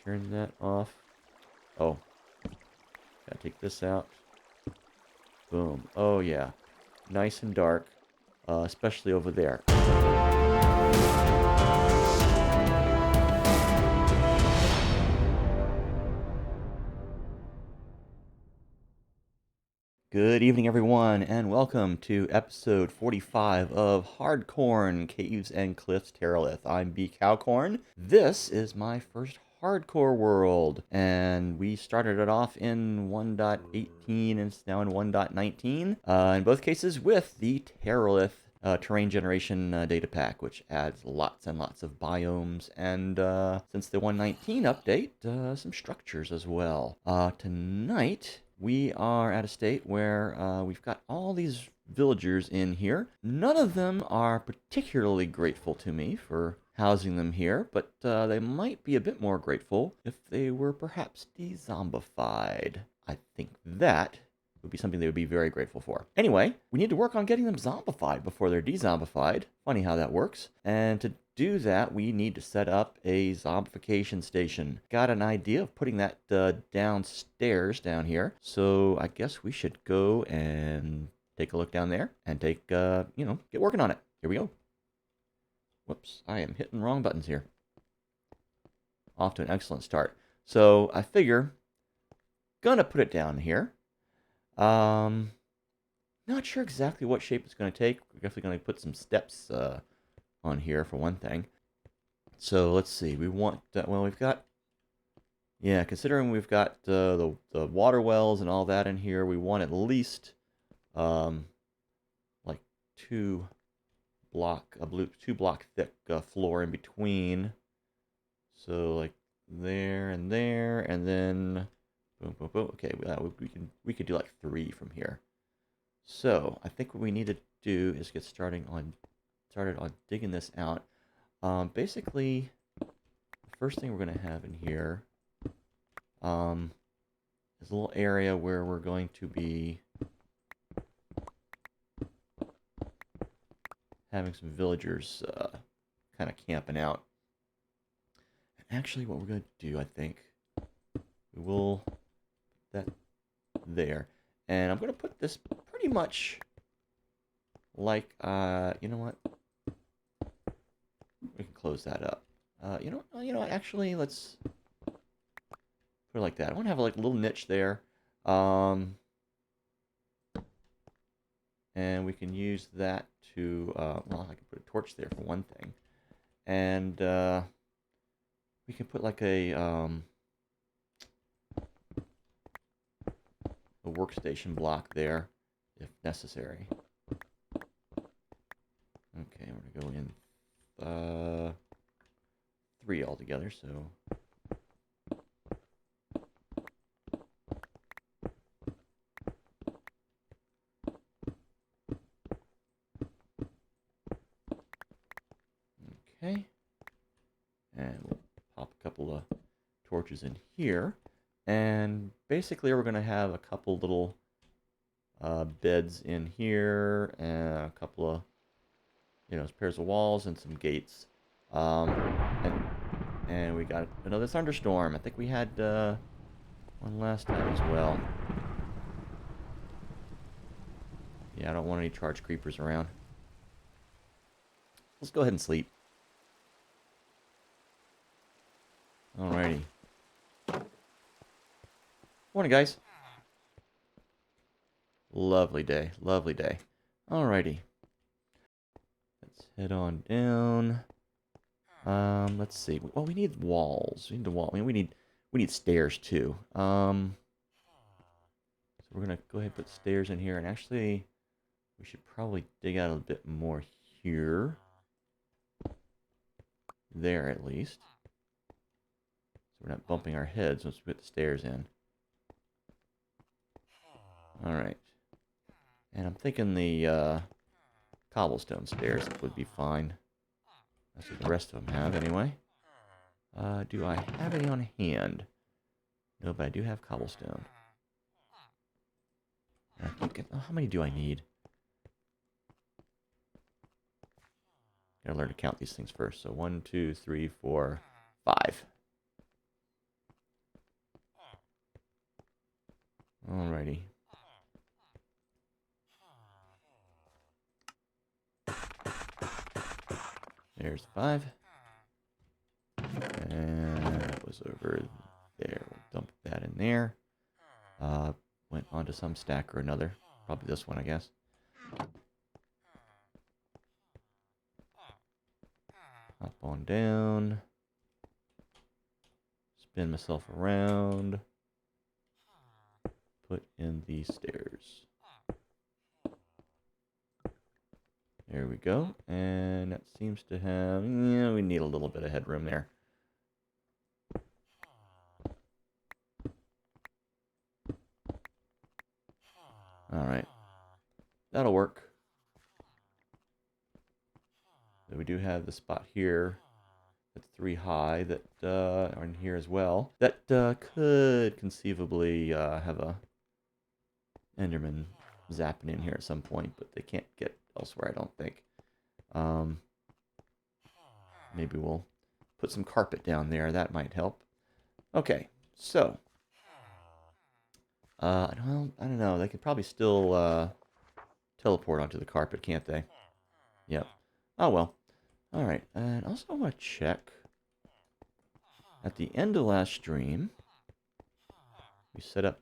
turn that off. Oh, gotta take this out. Boom. Oh yeah, nice and dark, especially over there. Good evening, everyone, and welcome to episode 45 of HardCorn Caves and Cliffs Terralith. I'm Cowcorn. This is my first hardcore world, and we started it off in 1.18 and it's now in 1.19. In both cases with the Terralith terrain generation data pack, which adds lots and lots of biomes, and since the 1.19 update, some structures as well. Tonight, we are at a state where we've got all these villagers in here. None of them are particularly grateful to me for housing them here, but they might be a bit more grateful if they were perhaps dezombified. I think that would be something they would be very grateful for. Anyway, we need to work on getting them zombified before they're dezombified. Funny how that works. And to do that, we need to set up a zombification station. Got an idea of putting that downstairs down here. So I guess we should go and take a look down there and take, get working on it. Here we go. Whoops, I am hitting wrong buttons here. Off to an excellent start. So I figure, gonna put it down here. Not sure exactly what shape it's going to take. We're definitely going to put some steps on here for one thing. So let's see. We want, well, we've got, yeah, considering we've got the water wells and all that in here, we want at least like two block thick floor in between. So like there, and then boom, boom, boom. Okay, we could do like 3 from here. So I think what we need to do is get started on digging this out. Basically, the first thing we're going to have in here is a little area where we're going to be having some villagers kind of camping out. And actually, what we're going to do, I think, we will put that there. And I'm going to put this pretty much like, you know what? We can close that up. You know what? Actually, let's put it like that. I want to have like a little niche there. And we can use that to, well, I can put a torch there for one thing. And we can put like a workstation block there if necessary. Okay, we're going to go in 3 altogether, so okay, and we'll pop a couple of torches in here. And basically, we're going to have a couple little beds in here, and a couple of, pairs of walls and some gates. And we got another thunderstorm. I think we had one last time as well. Yeah, I don't want any charged creepers around. Let's go ahead and sleep. Alrighty. Morning, guys. Lovely day. Lovely day. Alrighty. Let's head on down. Let's see. Well, we need walls. We need the wall. I mean, we need stairs too. So we're gonna go ahead and put stairs in here, and actually, we should probably dig out a bit more here. There, at least. So we're not bumping our heads once we put the stairs in. Alright. And I'm thinking the cobblestone stairs would be fine. That's what the rest of them have, anyway. Do I have any on hand? No, but I do have cobblestone. I think, how many do I need? Gotta learn to count these things first. So 1, 2, 3, 4, 5. Alrighty. There's 5. And that was over there. We'll dump that in there. Went onto some stack or another. Probably this one, I guess. Hop on down. Spin myself around. Put in the stairs. There we go. And that seems to have... Yeah, we need a little bit of headroom there. Alright. That'll work. So we do have the spot here. That's 3 high that are in here as well. That could conceivably have a Enderman zapping in here at some point, but they can't get elsewhere, I don't think. Maybe we'll put some carpet down there. That might help. Okay, so I don't know. They could probably still teleport onto the carpet, can't they? Yep. Oh well. All right. And also I want to check. At the end of last stream, we set up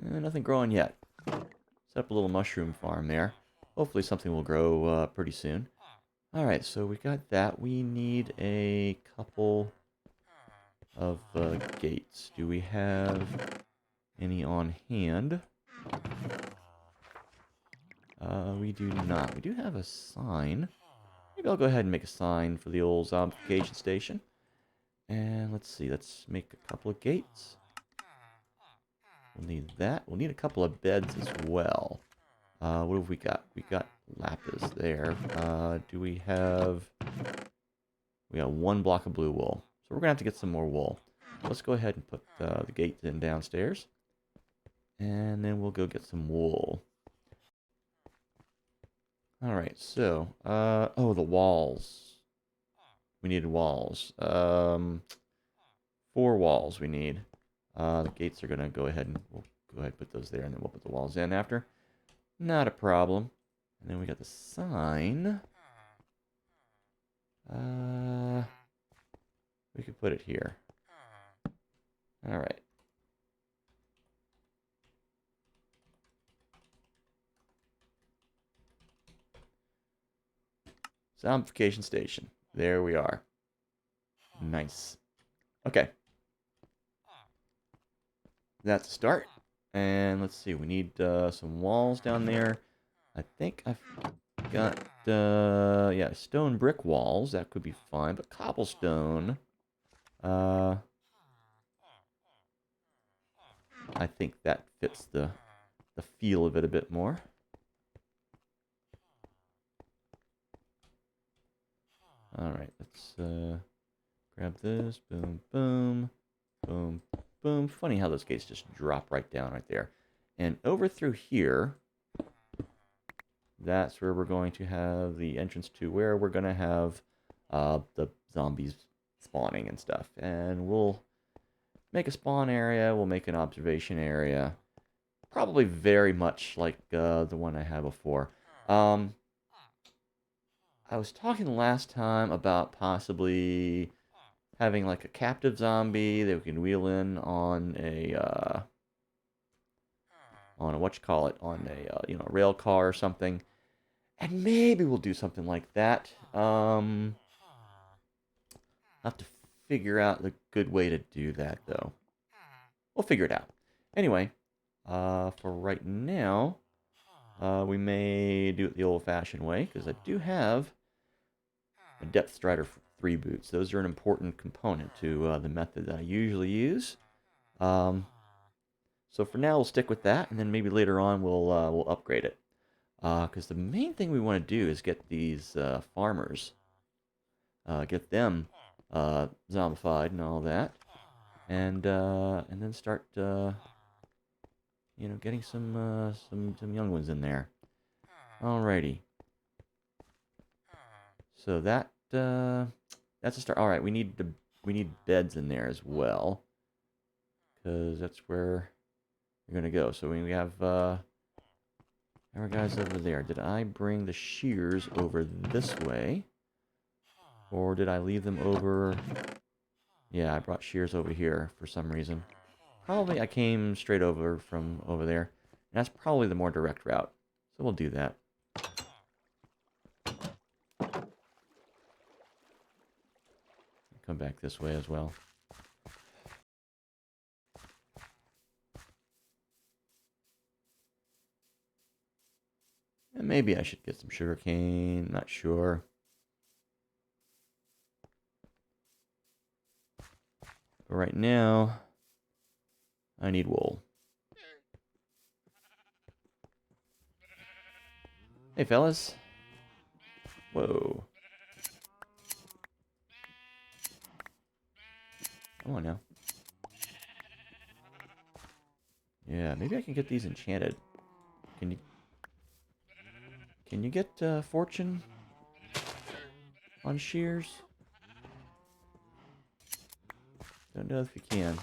nothing growing yet. Set up a little mushroom farm there. Hopefully something will grow pretty soon. All right, so we got that. We need a couple of gates. Do we have any on hand? We do not. We do have a sign. Maybe I'll go ahead and make a sign for the old zombification station. And let's see, let's make a couple of gates. We'll need that. We'll need a couple of beds as well. What have we got? We got lapis there. Do we have... We got 1 block of blue wool. So we're going to have to get some more wool. Let's go ahead and put the gates in downstairs. And then we'll go get some wool. Alright, so... oh, the walls. We needed walls. 4 walls we need. The gates are going to go ahead and... We'll go ahead and put those there, and then we'll put the walls in after. Not a problem. And then we got the sign. We could put it here. Alright. Zombification station. There we are. Nice. Okay. That's a start. And let's see, we need some walls down there. I think I've got, yeah, stone brick walls. That could be fine, but cobblestone, I think that fits the feel of it a bit more. Alright, let's grab this. Boom, boom, boom, boom. Funny how those gates just drop right down right there. And over through here, that's where we're going to have the entrance to where we're going to have the zombies spawning and stuff. And we'll make a spawn area. We'll make an observation area. Probably very much like the one I had before. I was talking last time about possibly having like a captive zombie that we can wheel in on a on a you know, rail car or something, and maybe we'll do something like that. I'll have to figure out the good way to do that though. We'll figure it out. Anyway, for right now, we may do it the old-fashioned way because I do have a Depth Strider 3 boots. Those are an important component to the method that I usually use. So for now, we'll stick with that, and then maybe later on we'll upgrade it. Because the main thing we want to do is get these farmers, get them zombified and all that, and then start you know, getting some young ones in there. Alrighty. So that's a start. All right, we need beds in there as well, because that's where you're going to go. So we have our guys over there. Did I bring the shears over this way? Or did I leave them over... Yeah, I brought shears over here for some reason. Probably I came straight over from over there. And that's probably the more direct route. So we'll do that. Come back this way as well. And maybe I should get some sugar cane. Not sure. But right now, I need wool. Hey, fellas. Whoa. Come on now. Yeah, maybe I can get these enchanted. Can you get fortune on shears? Don't know if you can.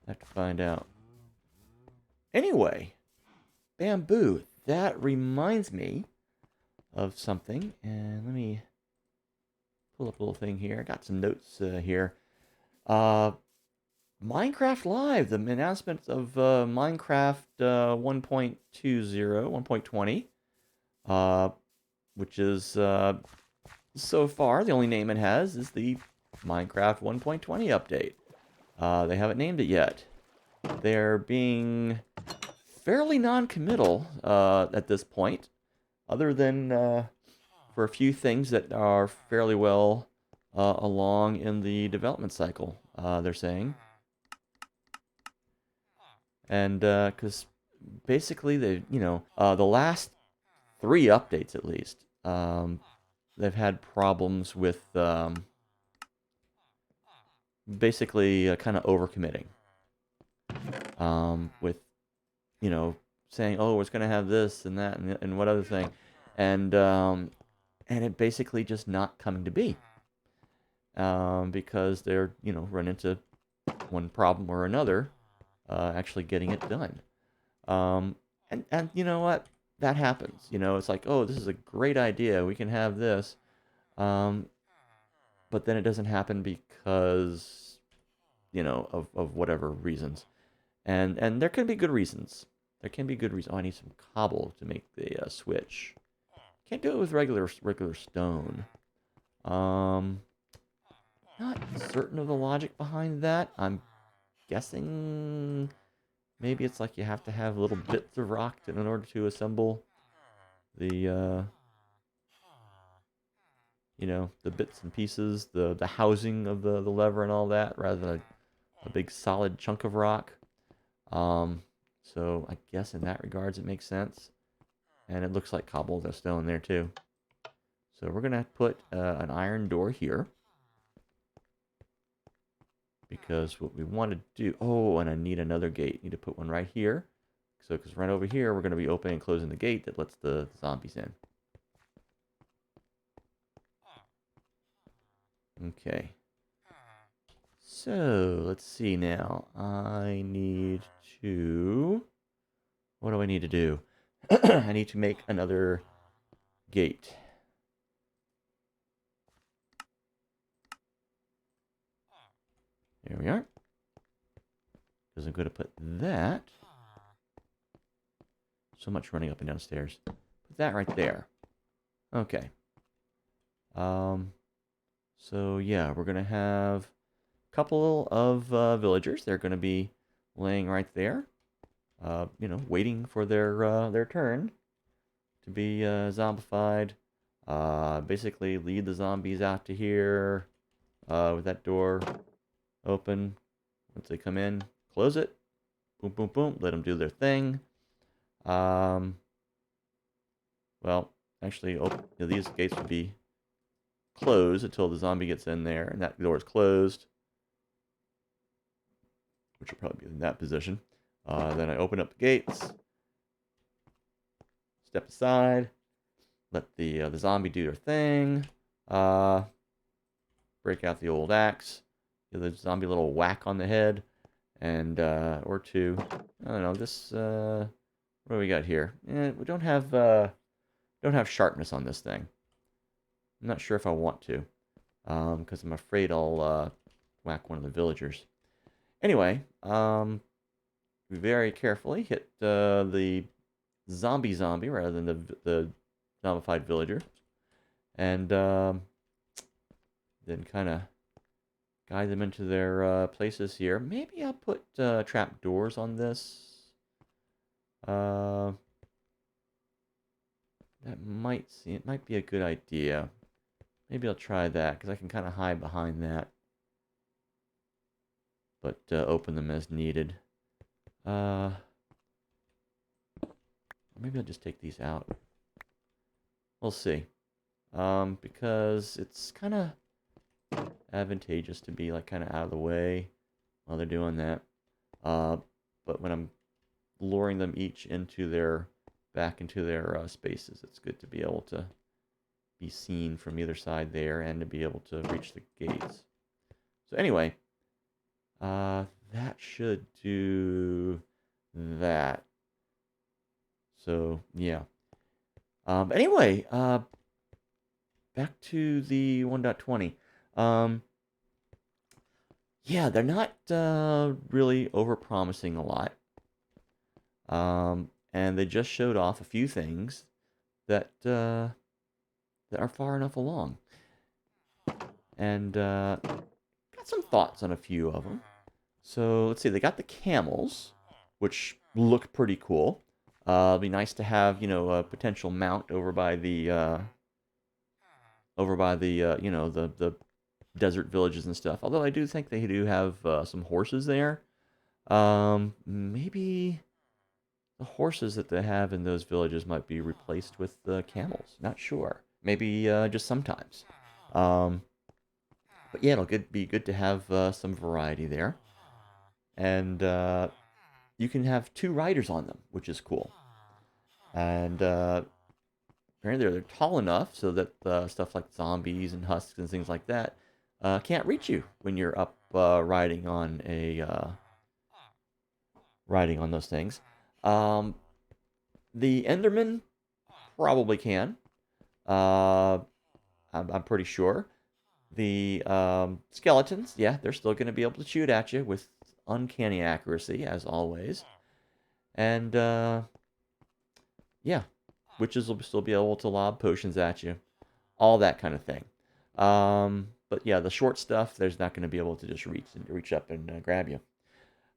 Have to find out. Anyway, bamboo. That reminds me of something. And let me pull up a little thing here. I got some notes here. Minecraft Live, the announcement of Minecraft 1.20, 1.20, which is so far the only name it has is the Minecraft 1.20 update. They haven't named it yet. They're being fairly non-committal at this point, other than for a few things that are fairly well along in the development cycle, they're saying. And because basically they, the last 3 updates at least, they've had problems with basically kind of overcommitting. With, saying, oh, it's going to have this and that and what other thing, and it basically just not coming to be, because they're, run into one problem or another, actually getting it done. And you know what? That happens. It's like, oh, this is a great idea. We can have this. But then it doesn't happen because, of whatever reasons. And there can be good reasons. There can be good reasons. Oh, I need some cobble to make the switch. Can't do it with regular stone. Not certain of the logic behind that. I'm guessing maybe it's like you have to have little bits of rock in order to assemble the the bits and pieces, the housing of the lever and all that, rather than a big solid chunk of rock. So I guess in that regards it makes sense. And it looks like cobblestone there too. So we're going to put an iron door here. Because what we want to do... Oh, and I need another gate. Need to put one right here. So, because right over here, we're going to be opening and closing the gate that lets the zombies in. Okay. So, let's see now. I need to... What do I need to do? I need to make another gate. There we are. Because I'm going to put that. So much running up and down stairs. Put that right there. Okay. So yeah, we're going to have a couple of villagers. They're going to be laying right there. Waiting for their turn to be zombified. Basically lead the zombies out to here with that door open. Once they come in, close it. Boom, boom, boom. Let them do their thing. Well, actually, these gates would be closed until the zombie gets in there, and that door is closed, which will probably be in that position. Then I open up the gates, step aside, let the zombie do their thing, break out the old axe, give the zombie a little whack on the head, and or two. I don't know. This what do we got here? We don't have sharpness on this thing. I'm not sure if I want to, because I'm afraid I'll whack one of the villagers. Anyway, very carefully hit the zombie rather than the zombified villager, and then kind of guide them into their places here. Maybe I'll put trap doors on this. That it might be a good idea. Maybe I'll try that because I can kind of hide behind that, but open them as needed. Maybe I'll just take these out. We'll see. Because it's kind of advantageous to be like kind of out of the way while they're doing that. But when I'm luring them each back into their spaces, it's good to be able to be seen from either side there and to be able to reach the gates. So anyway, that should do that. So yeah. Anyway, back to the 1.20. Yeah, they're not really over-promising a lot. And they just showed off a few things that are far enough along. And got some thoughts on a few of them. So let's see, they got the camels, which look pretty cool. It'd be nice to have, a potential mount over by the, the desert villages and stuff. Although I do think they do have some horses there. Maybe the horses that they have in those villages might be replaced with the camels. Not sure. Maybe just sometimes. But yeah, it'll be good to have some variety there. And you can have 2 riders on them, which is cool. And apparently they're tall enough so that stuff like zombies and husks and things like that can't reach you when you're up riding on those things. The Enderman probably can. I'm pretty sure. The skeletons, yeah, they're still going to be able to shoot at you with uncanny accuracy, as always. And, yeah, witches will still be able to lob potions at you. All that kind of thing. But, yeah, the short stuff, there's not going to be able to just reach up and grab you.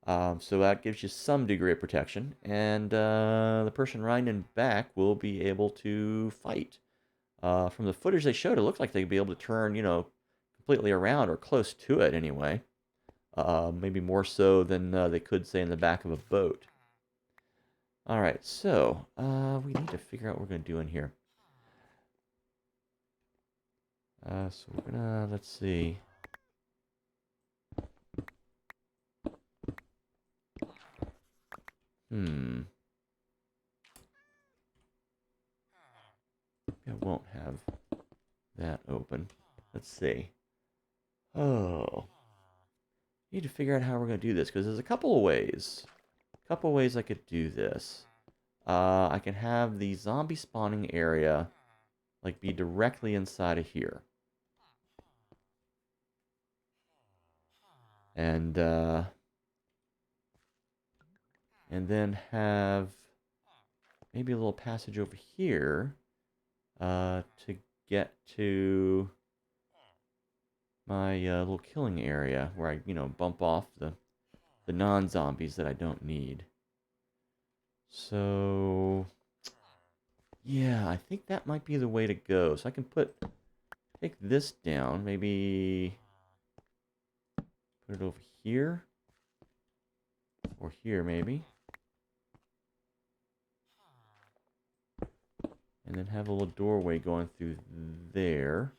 So that gives you some degree of protection. And the person riding back will be able to fight. From the footage they showed, it looked like they'd be able to turn, completely around or close to it anyway. Maybe more so than they could, say, in the back of a boat. Alright, so we need to figure out what we're going to do in here. So we're going to, let's see. I won't have that open. Let's see. Oh. Need to figure out how we're going to do this, because there's a couple of ways. I could do this. I can have the zombie spawning area like be directly inside of here. And then have maybe a little passage over here to get to my little killing area where I, bump off the non-zombies that I don't need. So, yeah, I think that might be the way to go. So I can take this down, maybe put it over here, or here maybe. And then have a little doorway going through there.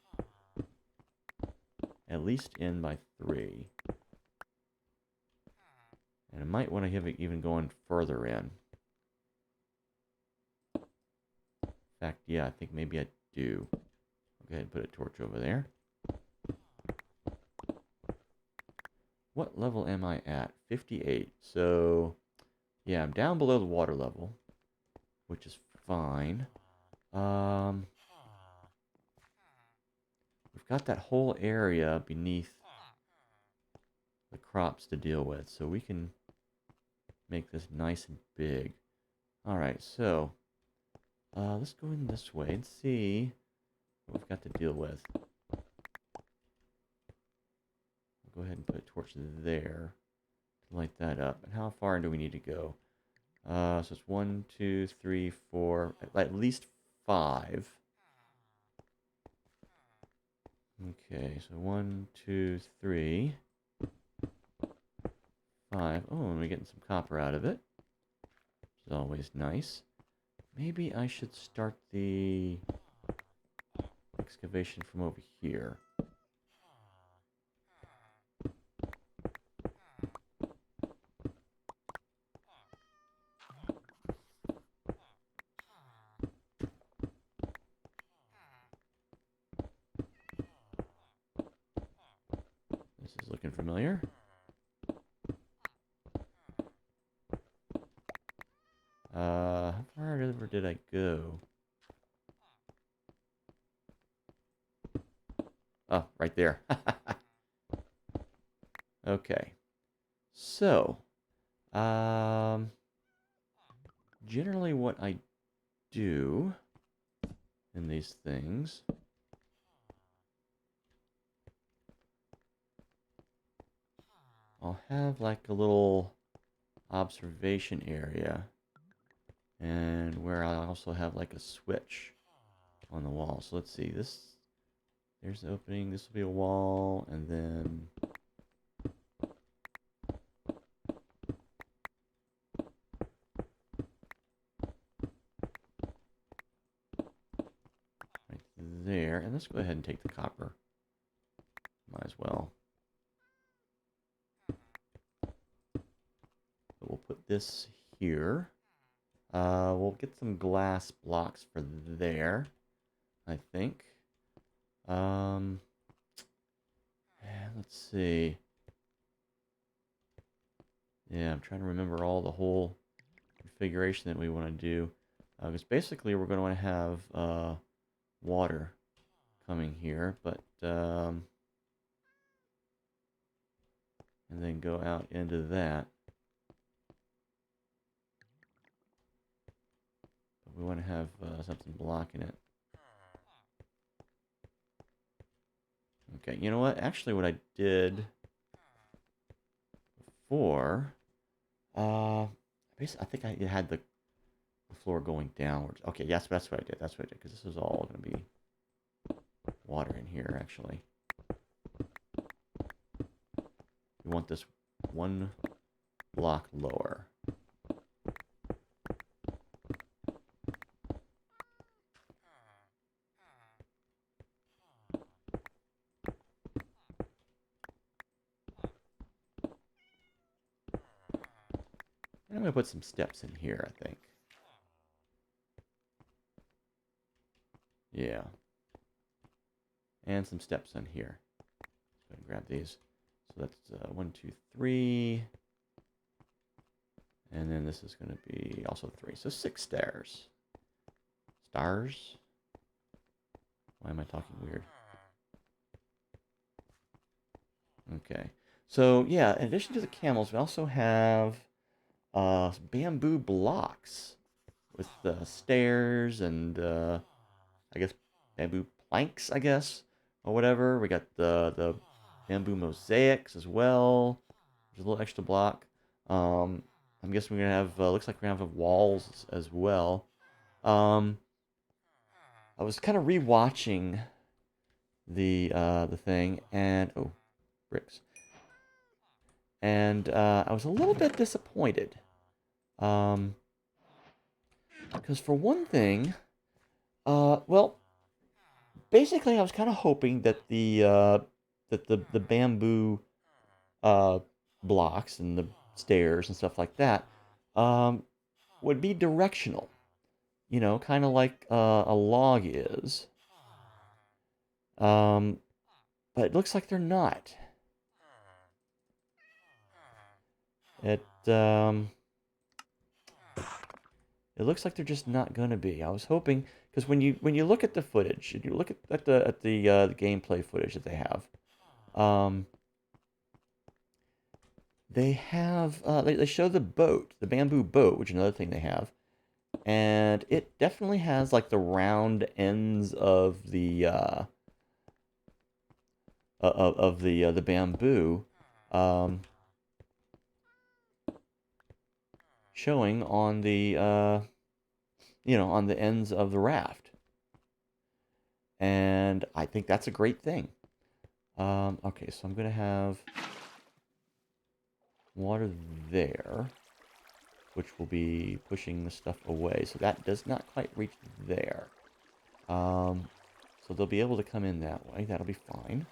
At least in by 3. And I might want to have it even going further in. In fact, yeah, I think maybe I do. I'll go ahead and put a torch over there. what level am I at? 58. So, yeah, I'm down below the water level, which is fine. We've got that whole area beneath the crops to deal with, so we can make this nice and big. Alright, so let's go in this way and see what we've got to deal with. Go ahead and put a torch there to light that up. And how far do we need to go? So it's 1, 2, 3, 4, at least 5. Okay, so 1, 2, 3, 5. Oh, and we're getting some copper out of it, which is always nice. Maybe I should start the excavation from over here. This is looking familiar. How far over did I go? Oh, right there. Okay. So, generally what I do in these things, I'll have like a little observation area, and where I also have like a switch on the wall. So let's see, there's the opening, this will be a wall, and then right there, and let's go ahead and take the copper. Might as well. But we'll put this here. We'll get some glass blocks for there, I think. Let's see. Yeah, I'm trying to remember all the whole configuration that we want to do. Because basically we're going to have water coming here, but and then go out into that. But we want to have something blocking it. Okay, you know what? Actually, what I did before, basically, I think I had the floor going downwards. Okay, yes, that's what I did. That's what I did, because this is all going to be water in here, actually. We want this one block lower. And I'm going to put some steps in here, I think. Yeah. And some steps in here. Let's go ahead and grab these. So that's 1, 2, 3. And then this is going to be also 3. So 6 stairs. Stars? Why am I talking weird? Okay. So, yeah, in addition to the camels, we also have bamboo blocks with stairs and, I guess, bamboo planks, I guess, or whatever. We got the bamboo mosaics as well. There's a little extra block. I'm guessing we're going to have, looks like we're going to have walls as well. I was kind of re-watching the thing, and, oh, bricks. And I was a little bit disappointed. Because for one thing, well, basically I was kind of hoping that the bamboo blocks and the stairs and stuff like that would be directional. You know, kind of like a log is. But it looks like they're not. It looks like they're just not gonna be. I was hoping, because when you look at the footage, and you look at the gameplay footage that they have, um, they show the boat, the bamboo boat, which is another thing they have, and it definitely has like the round ends of the bamboo, um, showing on the on the ends of the raft, and I think that's a great thing. Okay, so I'm gonna have water there, which will be pushing the stuff away. So that does not quite reach there. So they'll be able to come in that way. That'll be fine.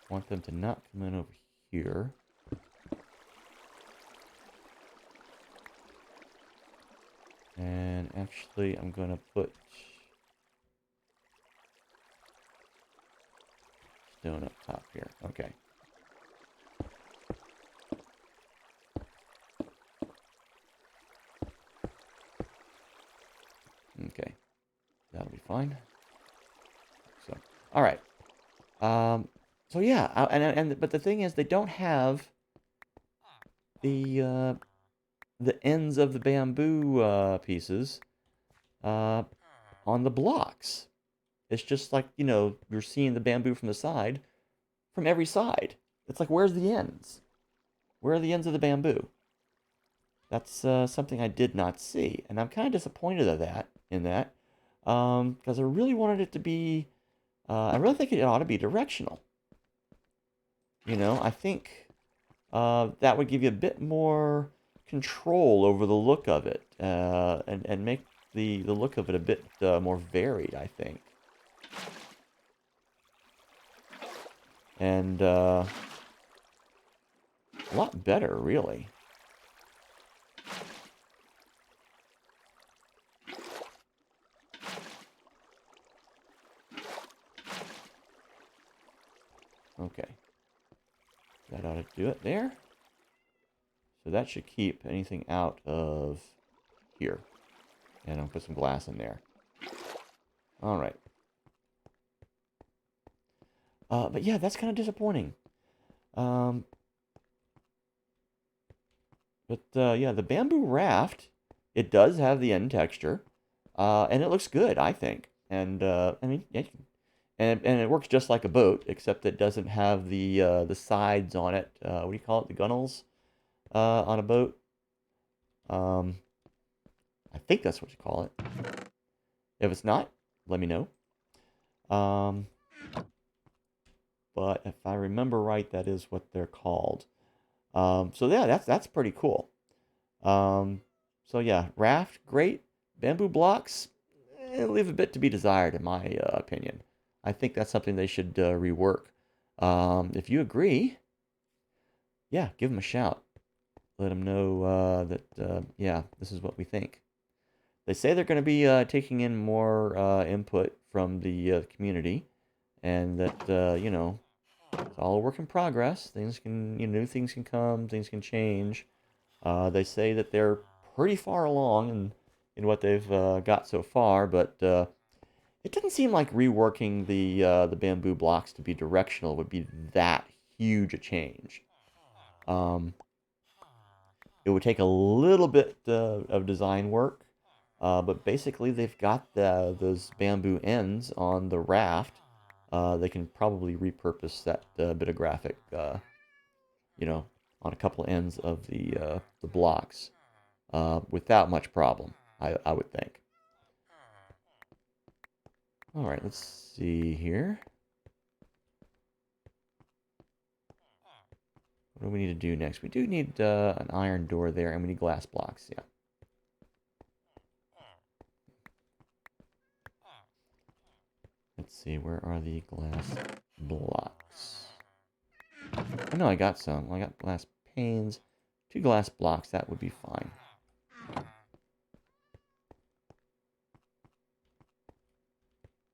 Want them to not come in over here. And actually, I'm going to put stone up top here. Okay. Okay. That'll be fine. So, all right. So yeah, but the thing is, they don't have the ends of the bamboo pieces on the blocks. It's just like, you're seeing the bamboo from the side, from every side. It's like, where's the ends? Where are the ends of the bamboo? That's something I did not see, and I'm kind of disappointed in that, because I really wanted it to be. I really think it ought to be directional. I think that would give you a bit more control over the look of it, and make the look of it a bit more varied, I think. And a lot better, really. Okay. That ought to do it there. So that should keep anything out of here. And I'll put some glass in there. All right. But yeah, that's kind of disappointing. But yeah, the bamboo raft, it does have the end texture. And it looks good, I think. And I mean, yeah, and it works just like a boat, except it doesn't have the sides on it. What do you call it? The gunnels on a boat. I think that's what you call it. If it's not, let me know. But if I remember right, that is what they're called. So yeah, that's pretty cool. So yeah, raft, great. Bamboo blocks, leave a bit to be desired, in my opinion. I think that's something they should rework. If you agree, yeah, give them a shout. Let them know that, yeah, this is what we think. They say they're going to be taking in more input from the community, and that, it's all a work in progress. Things can, new things can come, things can change. They say that they're pretty far along in what they've got so far, but it doesn't seem like reworking the bamboo blocks to be directional would be that huge a change. It would take a little bit of design work, but basically they've got those bamboo ends on the raft. They can probably repurpose that bit of graphic, on a couple ends of the blocks without much problem, I would think. All right, let's see here. What do we need to do next? We do need an iron door there, and we need glass blocks, yeah. Let's see, where are the glass blocks? Oh, no, I got some. I got glass panes. 2 glass blocks, that would be fine.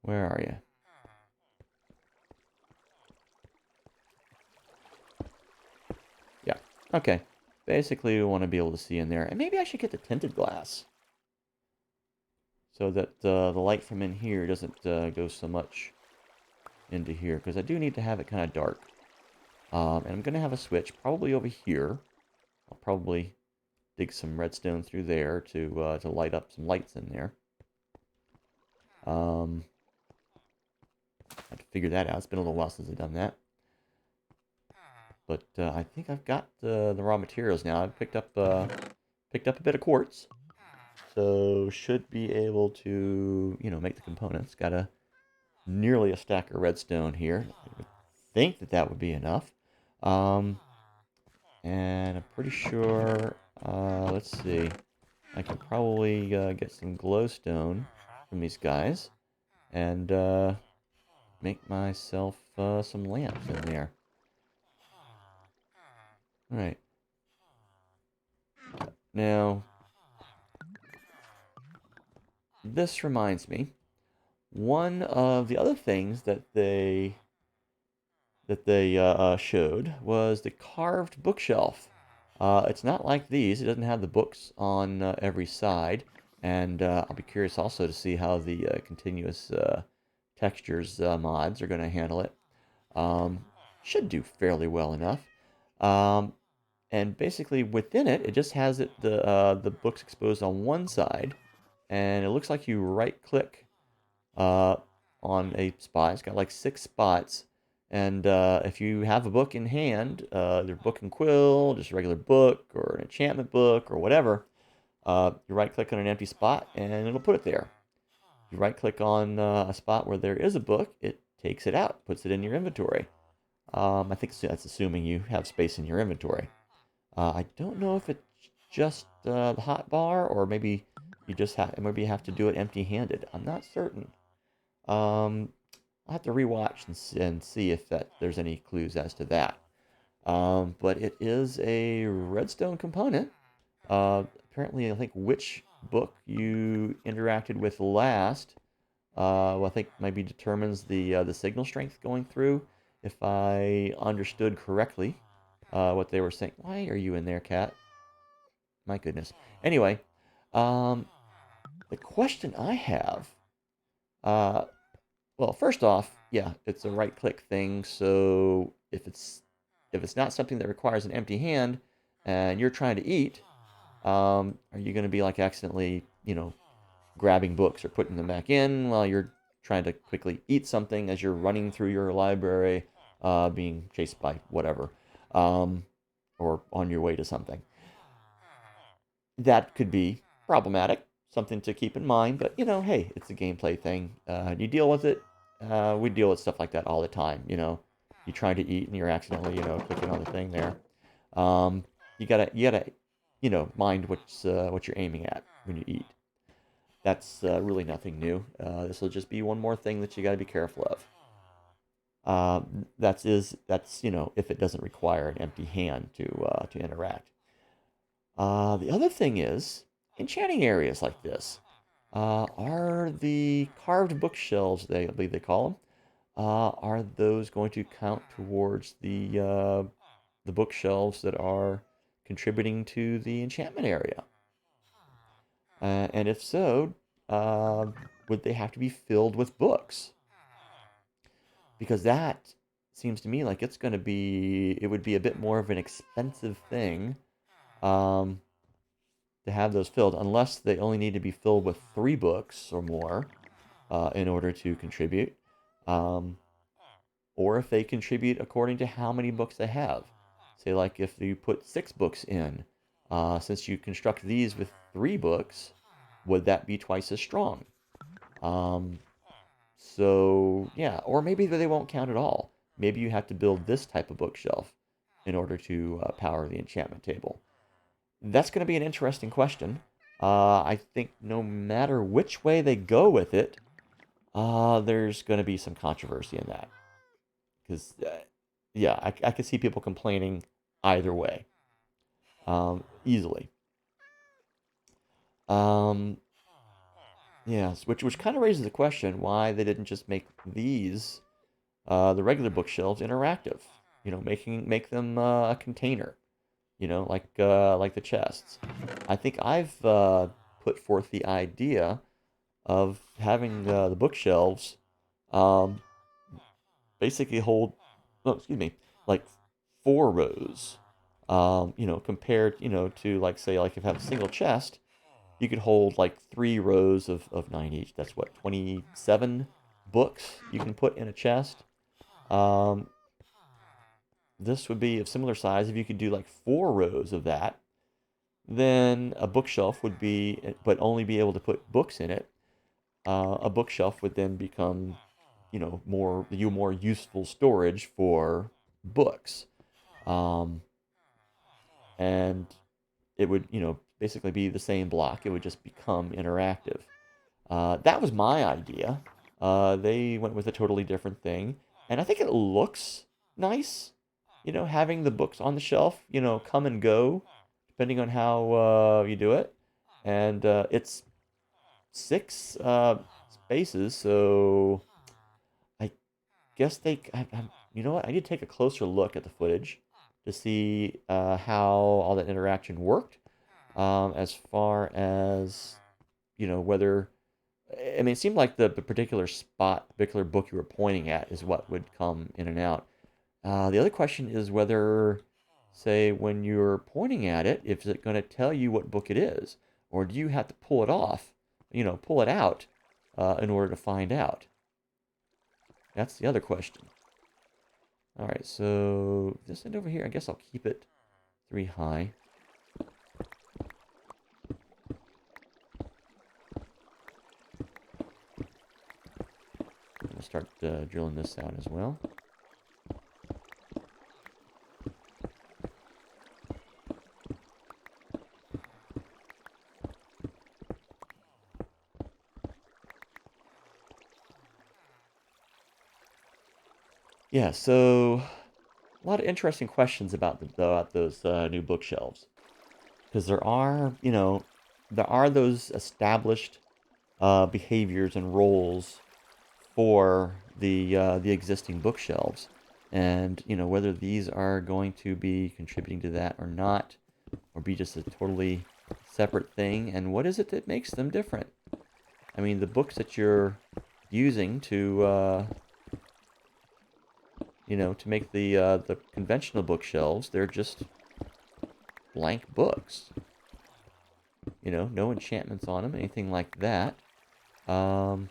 Where are you? Yeah, Okay. Basically, we want to be able to see in there. And maybe I should get the tinted glass, so that the light from in here doesn't go so much into here, because I do need to have it kind of dark. And I'm going to have a switch probably over here. I'll probably dig some redstone through there to light up some lights in there. I have to figure that out. It's been a little while since I've done that. But I think I've got the raw materials now. I've picked up a bit of quartz, so should be able to, make the components. Got nearly a stack of redstone here. I would think that would be enough. And I'm pretty sure, let's see, I can probably get some glowstone from these guys and make myself some lamps in there. Alright. Now, this reminds me, one of the other things that they showed was the carved bookshelf. It's not like these. It doesn't have the books on every side. And I'll be curious also to see how the continuous textures mods are going to handle it. Should do fairly well enough. And basically within it, it just has the books exposed on one side. And it looks like you right-click on a spot. It's got like 6 spots. And if you have a book in hand, either book and quill, just a regular book, or an enchantment book, or whatever, you right-click on an empty spot, and it'll put it there. You right-click on a spot where there is a book, it takes it out, puts it in your inventory. I think that's assuming you have space in your inventory. I don't know if it's just the hotbar, or maybe you just have to do it empty-handed. I'm not certain. I'll have to rewatch and see if there's any clues as to that. But it is a redstone component. Apparently, I think which book you interacted with last, I think maybe determines the signal strength going through. If I understood correctly, what they were saying. Why are you in there, cat? My goodness. Anyway, the question I have, well, first off, yeah, it's a right-click thing. So if it's not something that requires an empty hand, and you're trying to eat, are you going to be like accidentally, grabbing books or putting them back in while you're trying to quickly eat something as you're running through your library, being chased by whatever, or on your way to something? That could be problematic, something to keep in mind. But hey, it's a gameplay thing. You deal with it. We deal with stuff like that all the time. You trying to eat and you're accidentally, clicking on the thing there. You gotta, mind what you're aiming at when you eat. That's really nothing new. This will just be one more thing that you got to be careful of. That's if it doesn't require an empty hand to interact. The other thing is enchanting areas like this. Are the carved bookshelves, I believe they call them, are those going to count towards the bookshelves that are contributing to the enchantment area? And if so, would they have to be filled with books? Because that seems to me like it would be a bit more of an expensive thing to have those filled, unless they only need to be filled with 3 books or more in order to contribute. Or if they contribute according to how many books they have. Say, like, if you put 6 books in, since you construct these with 3 books, would that be twice as strong? So, yeah, or maybe they won't count at all. Maybe you have to build this type of bookshelf in order to power the enchantment table. That's going to be an interesting question. I think no matter which way they go with it, there's going to be some controversy in that. Because, yeah, I could see people complaining either way, easily. Yes, which kind of raises the question why they didn't just make these, the regular bookshelves, interactive. Make them a container. like the chests. I think I've put forth the idea of having the bookshelves um, basically hold, oh, excuse me, like 4 rows. Compared, to like say like if you have a single chest, you could hold like 3 rows of 9 each. That's what, 27 books you can put in a chest. Um, this would be of similar size. If you could do like 4 rows of that, then a bookshelf would be, but only be able to put books in it. A bookshelf would then become, more useful storage for books. Um, and it would, basically be the same block. It would just become interactive. That was my idea. They went with a totally different thing, and I think it looks nice. Having the books on the shelf, come and go, depending on how you do it. And it's 6 spaces, so I guess you know what? I need to take a closer look at the footage to see how all that interaction worked. As far as whether I mean, it seemed like the particular spot, particular book you were pointing at is what would come in and out. The other question is whether, say, when you're pointing at it, if it's going to tell you what book it is, or do you have to pull it off, pull it out in order to find out? That's the other question. All right, so this end over here, I guess I'll keep it 3 high. We'll start drilling this out as well. Yeah, so a lot of interesting questions about those new bookshelves, because there are those established behaviors and roles for the existing bookshelves, and whether these are going to be contributing to that or not, or be just a totally separate thing, and what is it that makes them different? I mean, the books that you're using to make the conventional bookshelves, they're just blank books. No enchantments on them, anything like that. Um,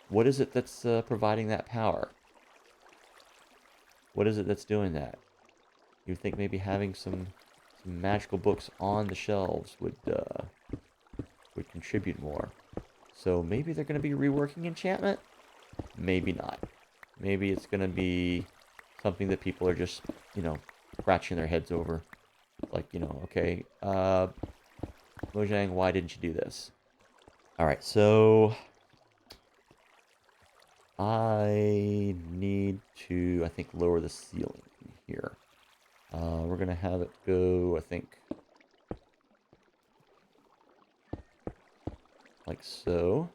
what is it that's providing that power? What is it that's doing that? You think maybe having some magical books on the shelves would contribute more. So maybe they're going to be reworking enchantment. Maybe not. Maybe it's going to be something that people are just, scratching their heads over. Like, okay, Mojang, why didn't you do this? All right, so I need to, I think, lower the ceiling here. We're going to have it go, I think, like so.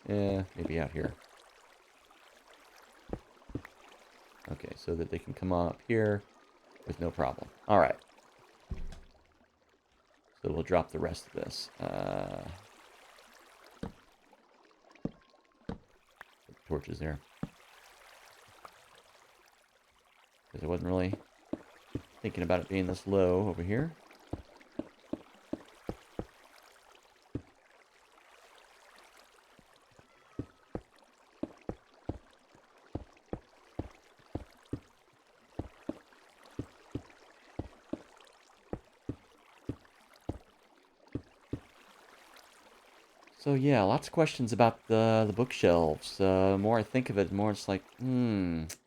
Yeah, maybe out here. Okay, so that they can come up here with no problem. All right. So we'll drop the rest of this. Torches there. Because I wasn't really thinking about it being this low over here. So yeah, lots of questions about the bookshelves. The more I think of it, the more it's like, that's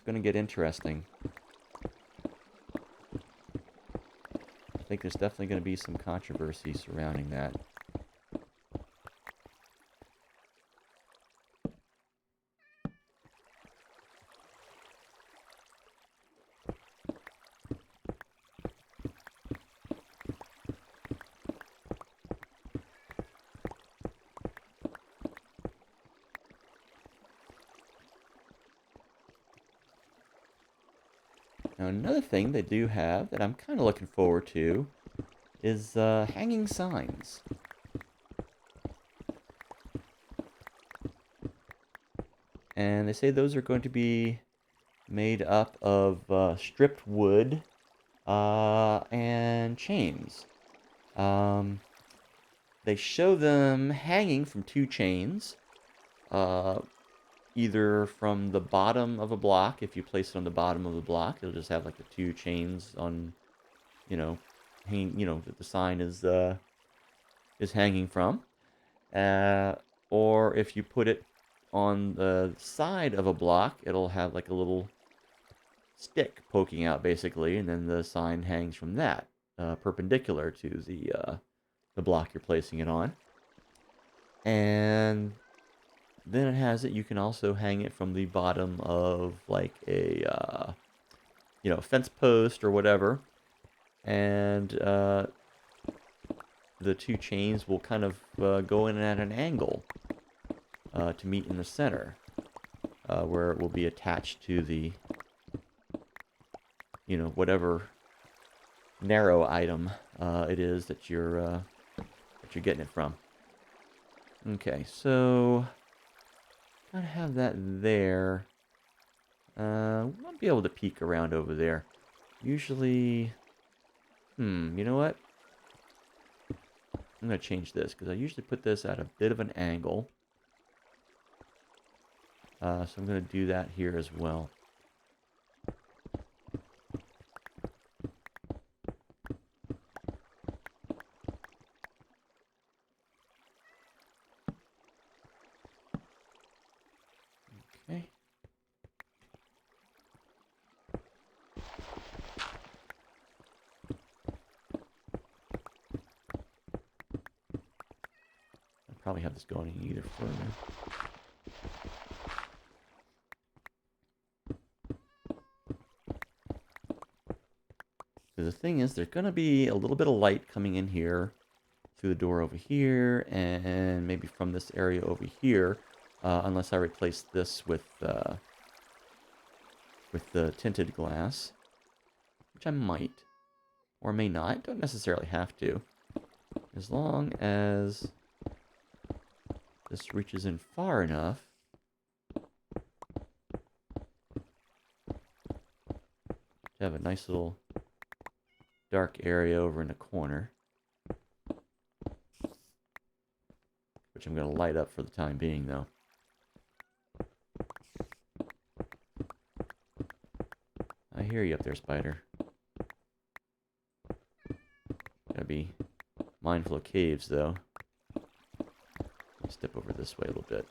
going to get interesting. I think there's definitely going to be some controversy surrounding that. Now, another thing they do have that I'm kind of looking forward to is hanging signs. And they say those are going to be made up of stripped wood and chains. They show them hanging from 2 chains, either from the bottom of a block. If you place it on the bottom of the block, it'll just have like the 2 chains on, hanging, that the sign is hanging from. Or if you put it on the side of a block, it'll have like a little stick poking out, basically, and then the sign hangs from that, perpendicular to the block you're placing it on. And then it has it, you can also hang it from the bottom of like a, fence post or whatever. And the 2 chains will kind of go in at an angle to meet in the center, where it will be attached to the, whatever narrow item it is that you're getting it from. Okay, so kind of have that there. I'll be able to peek around over there. Usually, you know what? I'm going to change this, because I usually put this at a bit of an angle. So I'm going to do that here as well. Okay. I'll probably have this going either further. The thing is, there's going to be a little bit of light coming in here through the door over here, and maybe from this area over here, unless I replace this with the tinted glass, which I might, or may not. Don't necessarily have to, as long as this reaches in far enough to have a nice little dark area over in the corner, which I'm going to light up for the time being, though. I hear you up there, spider. Gotta be mindful of caves, though. Step over this way a little bit.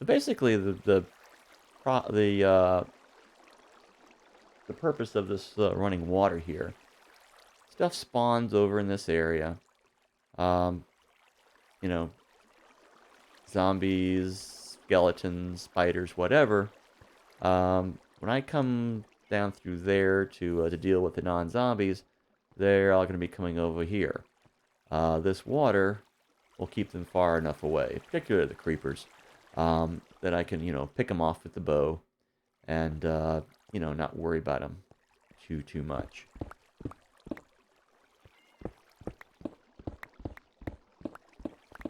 So basically, the purpose of this running water here, stuff spawns over in this area. Zombies, skeletons, spiders, whatever. When I come down through there to deal with the non-zombies, they're all going to be coming over here. This water will keep them far enough away, particularly the creepers, that I can, pick them off with the bow and, not worry about them too much.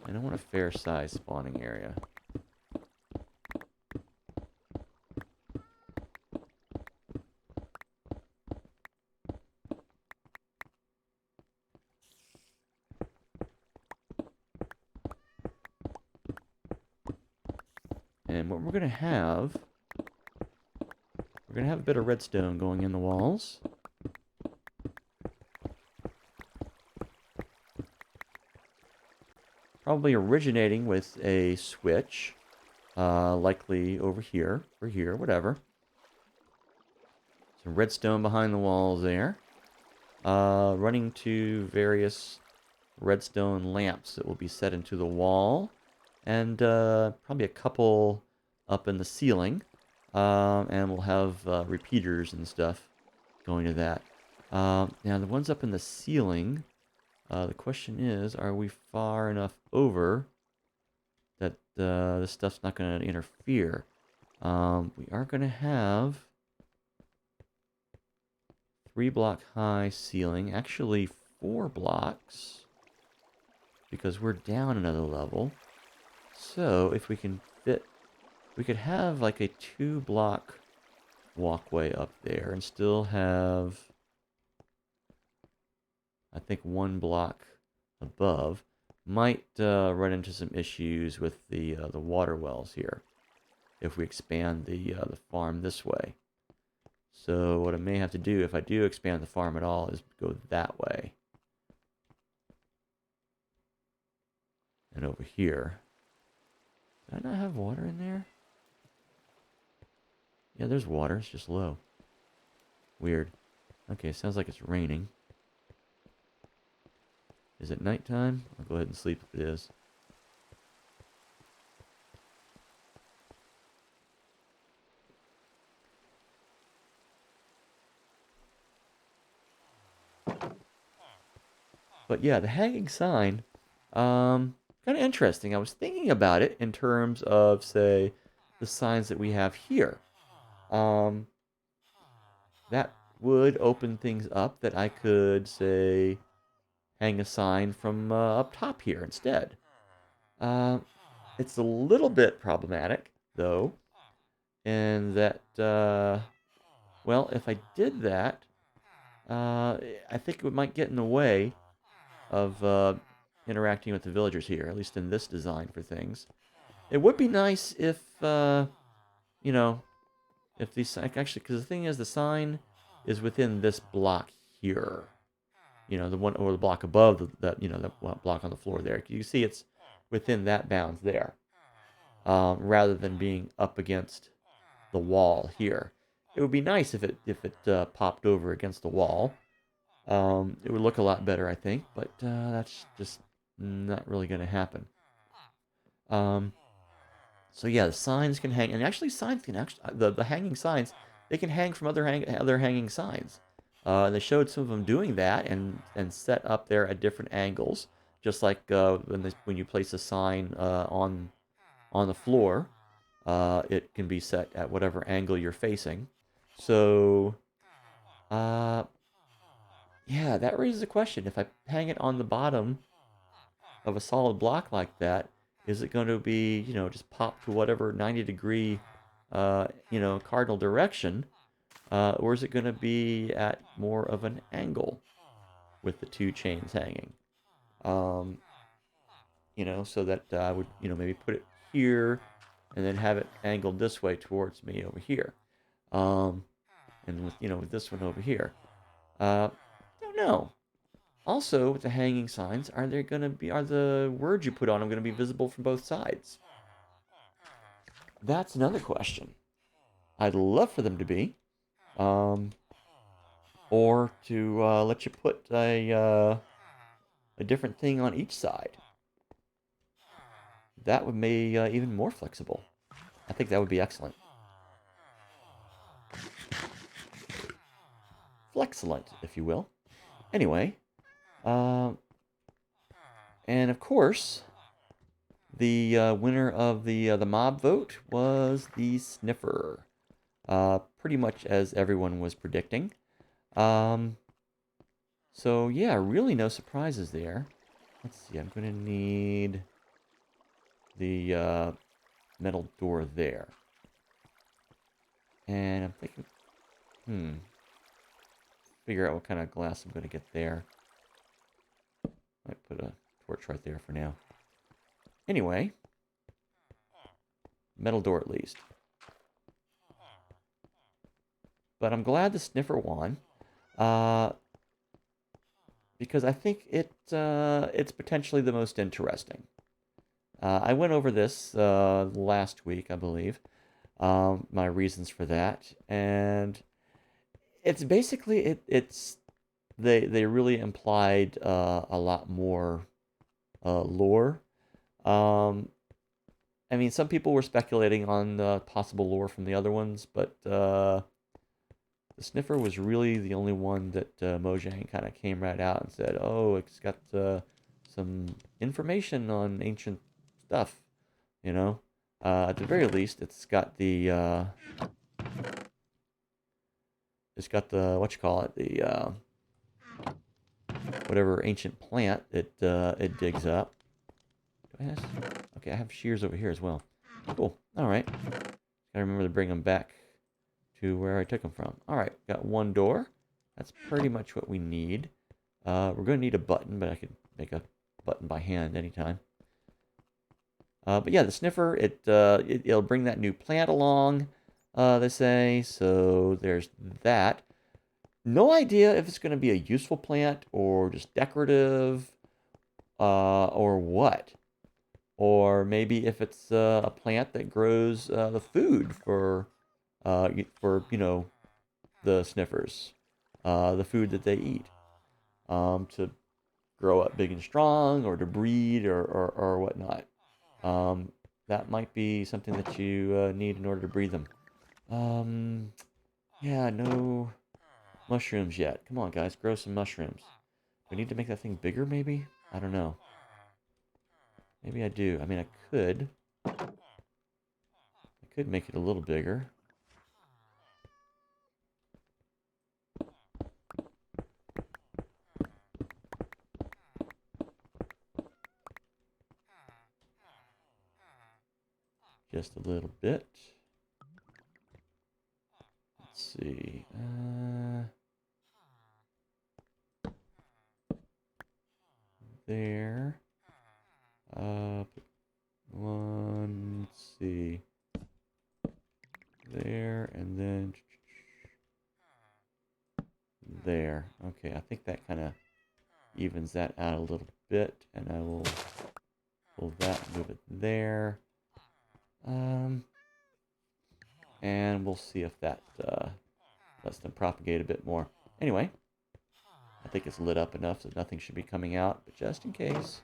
And I want a fair size spawning area. And what we're going to have a bit of redstone going in the walls. Probably originating with a switch, likely over here, or here, whatever. Some redstone behind the walls there. Running to various redstone lamps that will be set into the wall. And probably a couple up in the ceiling. And we'll have repeaters and stuff going to that. Now, the ones up in the ceiling, the question is, are we far enough over that this stuff's not going to interfere? We are going to have 3-block high ceiling. Actually, 4 blocks. Because we're down another level. So, if we can fit... We could have like a 2-block walkway up there and still have... I think 1 block above. Might run into some issues with the water wells here if we expand the farm this way. So what I may have to do if I do expand the farm at all is go that way. And over here. Did I not have water in there? Yeah, there's water. It's just low. Weird. Okay, sounds like it's raining. Is it nighttime? I'll go ahead and sleep if it is. But yeah, the hanging sign, kind of interesting. I was thinking about it in terms of, say, the signs that we have here. That would open things up that I could, say, hang a sign from up top here instead. It's a little bit problematic, though, in that, well, if I did that, I think it might get in the way of interacting with the villagers here, at least in this design for things. It would be nice if, you know, if these, actually, because the thing is, the sign is within this block here. You know, the one, or the block above that, you know, that block on the floor there. You see it's within that bounds there, rather than being up against the wall here. It would be nice if it popped over against the wall. It would look a lot better, I think, but that's just not really going to happen. So yeah, the signs can hang, and actually signs can actually, the hanging signs, they can hang from other hanging signs. They showed some of them doing that and set up there at different angles, just like when you place a sign on the floor, it can be set at whatever angle you're facing. So, yeah, that raises a question. If I hang it on the bottom of a solid block like that, is it going to be, you know, just pop to whatever 90-degree, you know, cardinal direction, or is it going to be at more of an angle with the 2 chains hanging? You know, so that I would, you know, maybe put it here and then have it angled this way towards me over here. And with, you know, with this one over here. Don't know. Also, with the hanging signs, are the words you put on them going to be visible from both sides? That's another question. I'd love for them to be. Or to let you put a different thing on each side. That would be even more flexible. I think that would be excellent. Flexcellent, if you will. Anyway, and of course, the winner of the mob vote was the Sniffer. Pretty much as everyone was predicting. So yeah, really no surprises there. Let's see, I'm going to need the metal door there. And I'm thinking, figure out what kind of glass I'm going to get there. Might put a torch right there for now. Anyway, metal door at least. But I'm glad the Sniffer won, because I think it's potentially the most interesting. I went over this last week, I believe, my reasons for that, and it's basically they really implied a lot more lore. I mean, some people were speculating on the possible lore from the other ones, but the Sniffer was really the only one that Mojang kind of came right out and said, oh, it's got some information on ancient stuff, you know? At the very least, it's got the what you call it, the whatever ancient plant it digs up. Do I have, okay, I have shears over here as well. Cool. All right. Gotta remember to bring them back to where I took them from. All right, got one door. That's pretty much what we need. We're going to need a button, but I could make a button by hand anytime. But yeah, the sniffer, it'll bring that new plant along, they say. So there's that. No idea if it's going to be a useful plant or just decorative, or what. Or maybe if it's a plant that grows the food for you know, the sniffers, the food that they eat, to grow up big and strong, or to breed, or whatnot. That might be something that you need in order to breed them. Yeah, no mushrooms yet. Come on, guys, grow some mushrooms. Do I need to make that thing bigger, maybe? I don't know. Maybe I do. I mean, I could. I could make it a little bigger. Just a little bit. Let's see. There. One. Let's see. There, and then there. Okay, I think that kind of evens that out a little bit, and I will pull that, move it there. And we'll see if that lets them propagate a bit more. Anyway, I think it's lit up enough that nothing should be coming out, but just in case,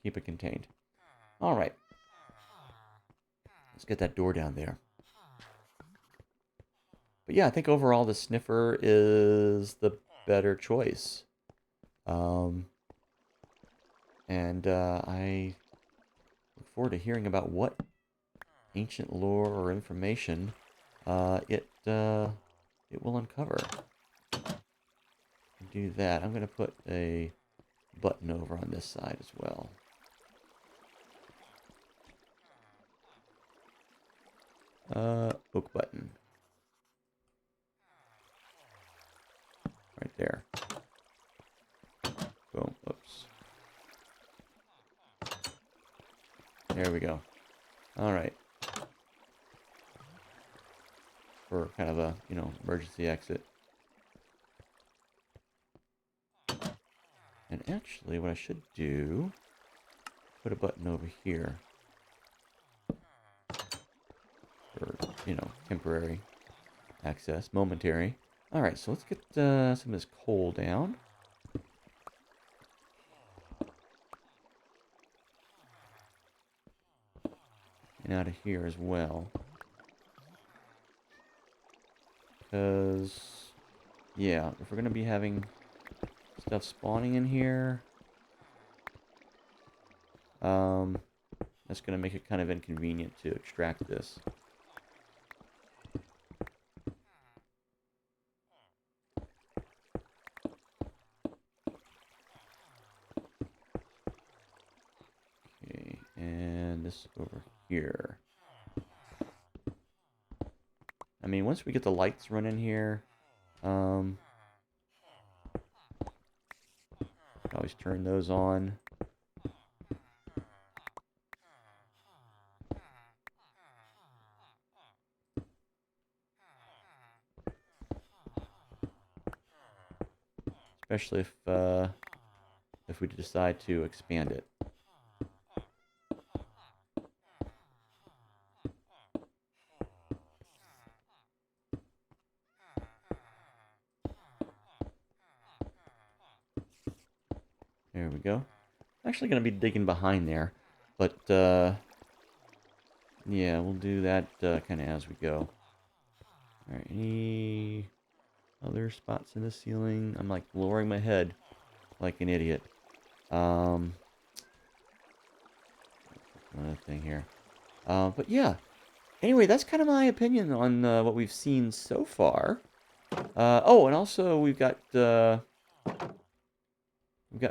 keep it contained. All right. Let's get that door down there. But yeah, I think overall the sniffer is the better choice. And I look forward to hearing about what ancient lore or information it will uncover. Do that. I'm going to put a button over on this side as well. Oak button. Right there. Boom. Oops. There we go. All right. For kind of a, you know, emergency exit. And actually, what I should do, put a button over here. For, you know, temporary access, momentary. All right, so let's get some of this coal down. And out of here as well. Because, yeah, if we're going to be having stuff spawning in here, that's going to make it kind of inconvenient to extract this. Okay, and this over here. I mean, once we get the lights running here, always turn those on. Especially if we decide to expand it. There we go. I'm actually going to be digging behind there, but yeah, we'll do that kind of as we go. All right, any other spots in the ceiling? I'm like lowering my head like an idiot. Another thing here. But yeah, anyway, that's kind of my opinion on what we've seen so far. Oh, and also we've got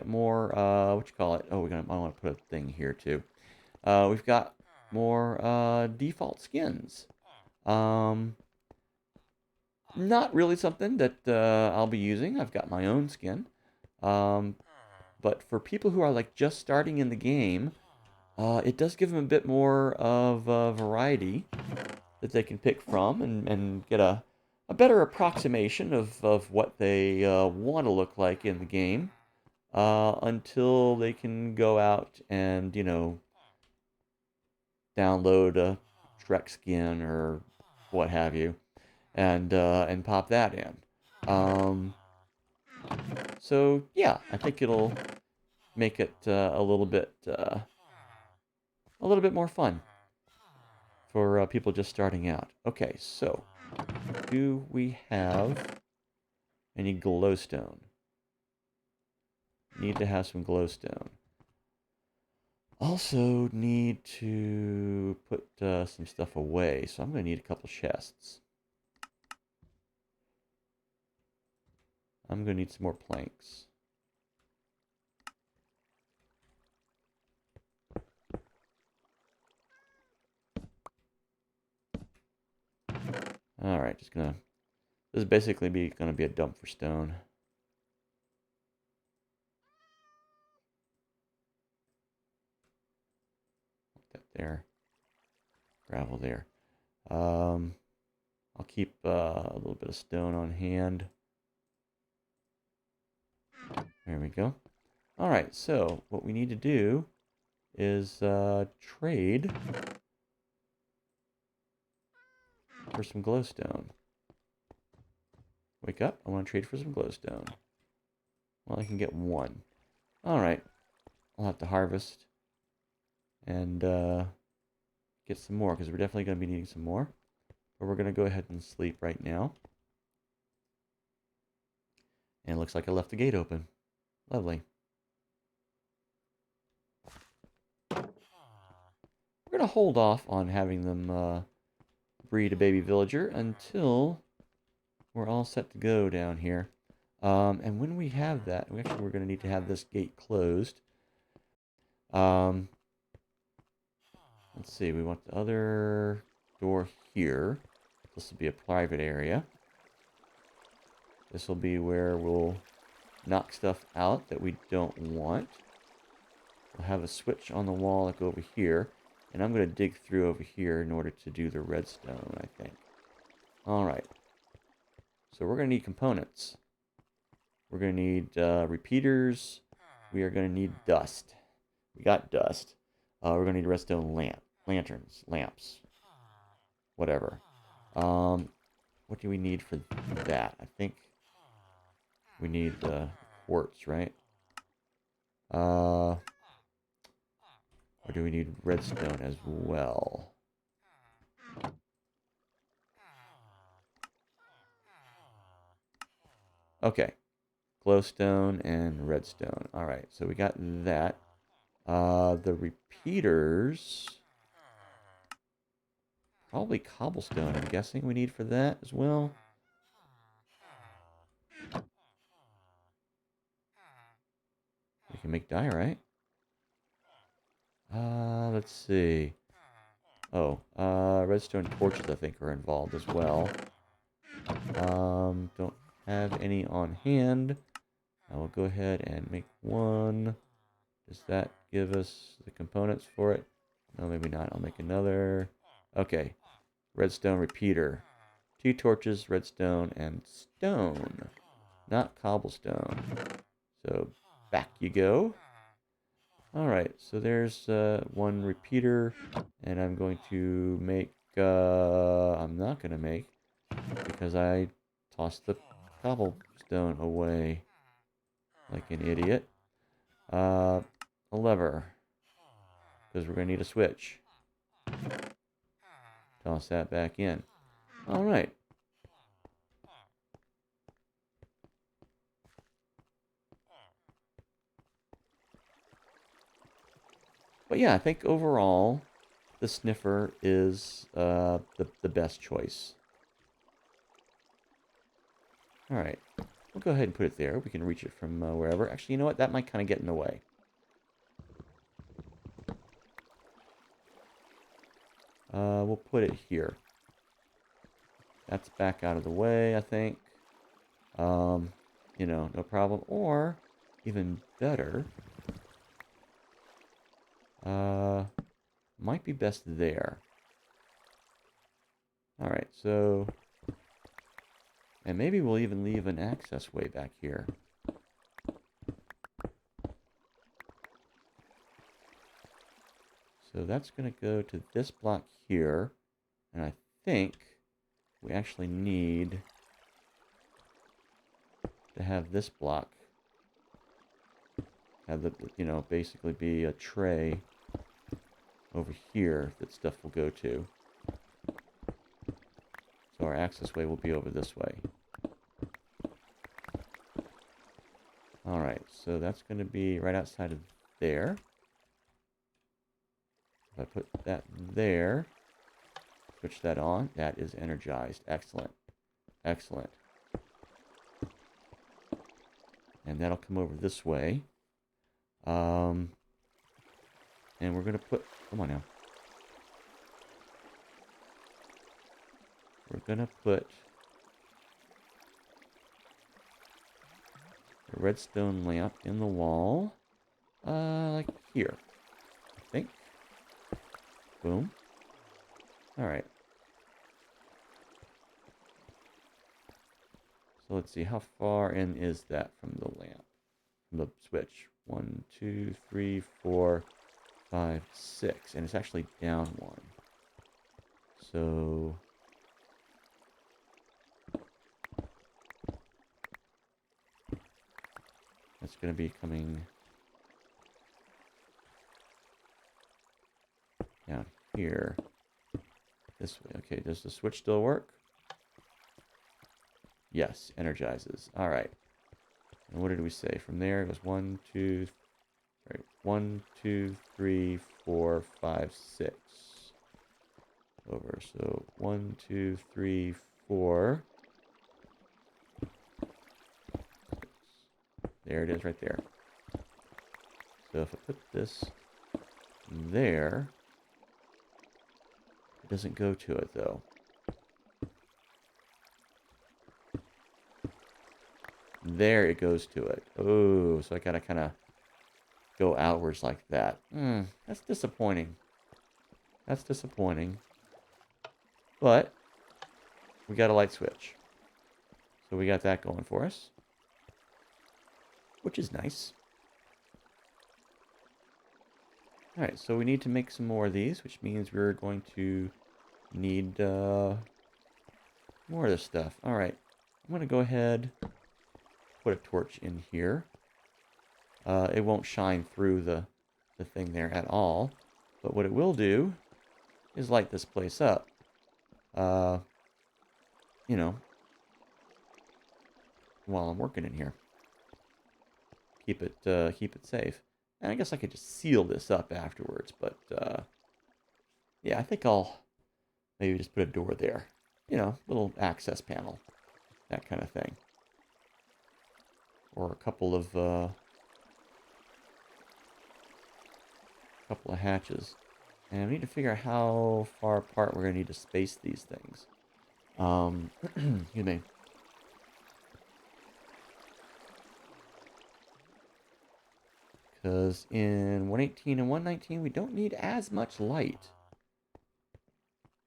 more what you call it? Oh, I want to put a thing here too. We've got more default skins. Um, Not really something that I'll be using. I've got my own skin. Um, but for people who are like just starting in the game, it does give them a bit more of variety that they can pick from and get a better approximation of what they want to look like in the game until they can go out and, you know, download a Shrek skin or what have you and pop that in. Um, so yeah, I think it'll make it a little bit more fun for people just starting out. Okay, so do we have any glowstone? Need to have some glowstone. Also need to put some stuff away, so I'm going to need a couple chests. I'm going to need some more planks. Alright, just gonna... This is basically gonna be a dump for stone. Put that there. Gravel there. I'll keep a little bit of stone on hand. There we go. Alright, so what we need to do is trade for some glowstone. Wake up, I want to trade for some glowstone. Well, I can get one. Alright, I'll have to harvest and get some more, because we're definitely going to be needing some more. But we're going to go ahead and sleep right now. And it looks like I left the gate open. Lovely. We're going to hold off on having them breed a baby villager until we're all set to go down here. And when we have that, we're going to need to have this gate closed. Let's see, we want the other door here. This will be a private area. This will be where we'll knock stuff out that we don't want. We'll have a switch on the wall like over here. And I'm going to dig through over here in order to do the redstone, I think. Alright. So we're going to need components. We're going to need repeaters. We are going to need dust. We got dust. We're going to need redstone lanterns, lamps, whatever. What do we need for that? I think we need quartz, right? Or do we need redstone as well? Okay. Glowstone and redstone. Alright, so we got that. The repeaters... Probably cobblestone, I'm guessing we need for that as well. We can make diorite. Let's see. Oh, redstone torches I think are involved as well. Don't have any on hand. I will go ahead and make one. Does that give us the components for it? No, maybe not. I'll make another. Okay. Redstone repeater. 2 torches, redstone, and stone. Not cobblestone. So, back you go. Alright, so there's one repeater. And I'm going to make... I'm not going to make... Because I tossed the cobblestone away. Like an idiot. A lever. Because we're going to need a switch. Toss that back in. Alright. But yeah, I think overall, the sniffer is the best choice. All right, we'll go ahead and put it there. We can reach it from wherever. Actually, you know what? That might kind of get in the way. We'll put it here. That's back out of the way, I think. You know, no problem. Or, even better, might be best there. Alright, so... And maybe we'll even leave an access way back here. So that's going to go to this block here. And I think we actually need to have this block have the, you know, basically be a tray over here that stuff will go to. So our access way will be over this way. Alright, so that's going to be right outside of there. If I put that there, switch that on, that is energized. Excellent. Excellent. And that'll come over this way. And we're going to put... Come on now. We're going to put a redstone lamp in the wall. Like here. I think. Boom. Alright. So let's see, how far in is that from the lamp? From the switch. 1, 2, 3, 4, 5, 6. And it's actually down 1. So... that's going to be coming down here. This way. Okay, does the switch still work? Yes, energizes. All right. And what did we say? From there, it was 1, 2, right, 1, 2, 3, 4, 5, 6. Over. So 1, 2, 3, 4. There it is right there. So if I put this there, it doesn't go to it though. There it goes to it. Oh, so I gotta kind of go outwards like that. That's disappointing. That's disappointing. But we got a light switch. So we got that going for us. Which is nice. Alright, so we need to make some more of these, which means we're going to need more of this stuff. Alright, I'm going to go ahead, put a torch in here. It won't shine through the thing there at all, but what it will do is light this place up. You know, while I'm working in here. Keep it safe. And I guess I could just seal this up afterwards, but yeah, I think I'll maybe just put a door there. You know, little access panel, that kind of thing, or a couple of hatches. And we need to figure out how far apart we're gonna need to space these things. Excuse me. Because in 118 and 119, we don't need as much light.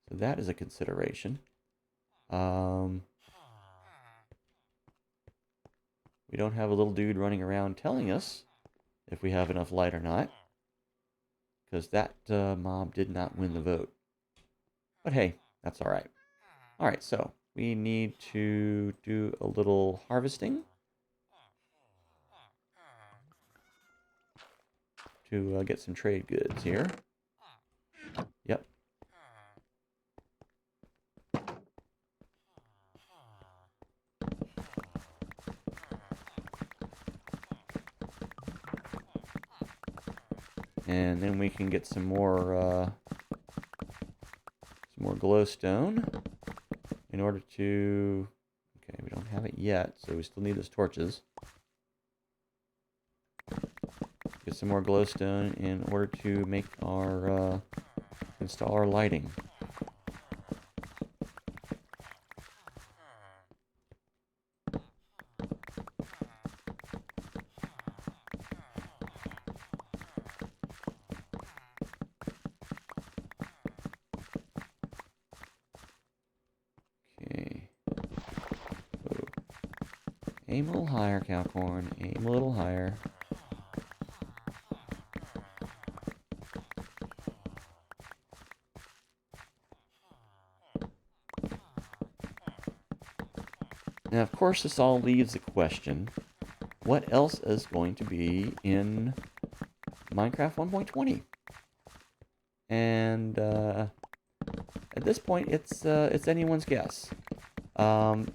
So that is a consideration. We don't have a little dude running around telling us if we have enough light or not. Because that mob did not win the vote. But hey, that's alright. Alright, so we need to do a little harvesting. To get some trade goods here. Yep. And then we can get some more more glowstone in order to... Okay, we don't have it yet, so we still need those torches. Get some more glowstone in order to make our... install our lighting. Okay. Whoa. Aim a little higher, Cowcorn. Aim a little higher. Now, of course, this all leaves the question, what else is going to be in Minecraft 1.20? And at this point, it's anyone's guess. I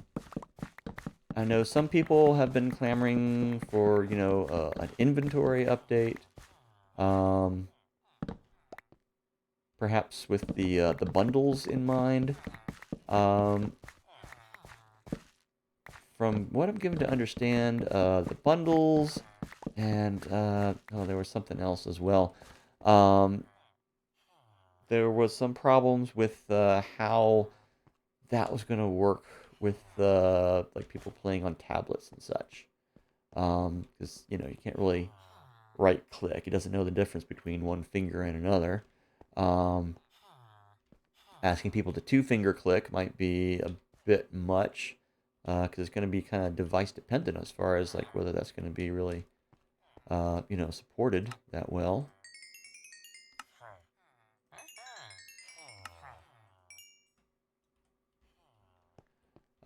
know some people have been clamoring for, you know, an inventory update. Perhaps with the bundles in mind. From what I'm given to understand, the bundles and oh, there was something else as well. There was some problems with how that was going to work with like people playing on tablets and such. Because you know you can't really right click. It doesn't know the difference between one finger and another. Asking people to two finger click might be a bit much because it's going to be kind of device dependent as far as like whether that's going to be really you know, supported that well.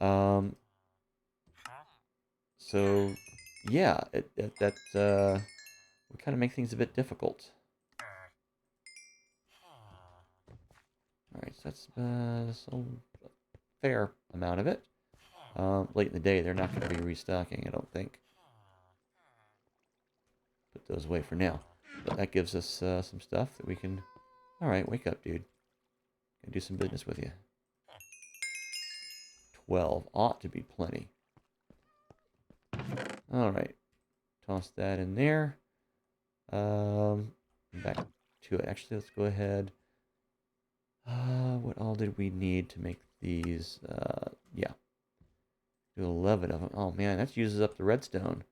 Um, so yeah, that would kind of make things a bit difficult. All right, so that's a fair amount of it. Late in the day, they're not going to be restocking, I don't think. Put those away for now. But that gives us some stuff that we can... All right, wake up, dude. Gonna do some business with you. 12 ought to be plenty. All right, toss that in there. Back to it. Actually, let's go ahead. What all did we need to make these? Yeah, do 11 of them. Oh man, that uses up the redstone.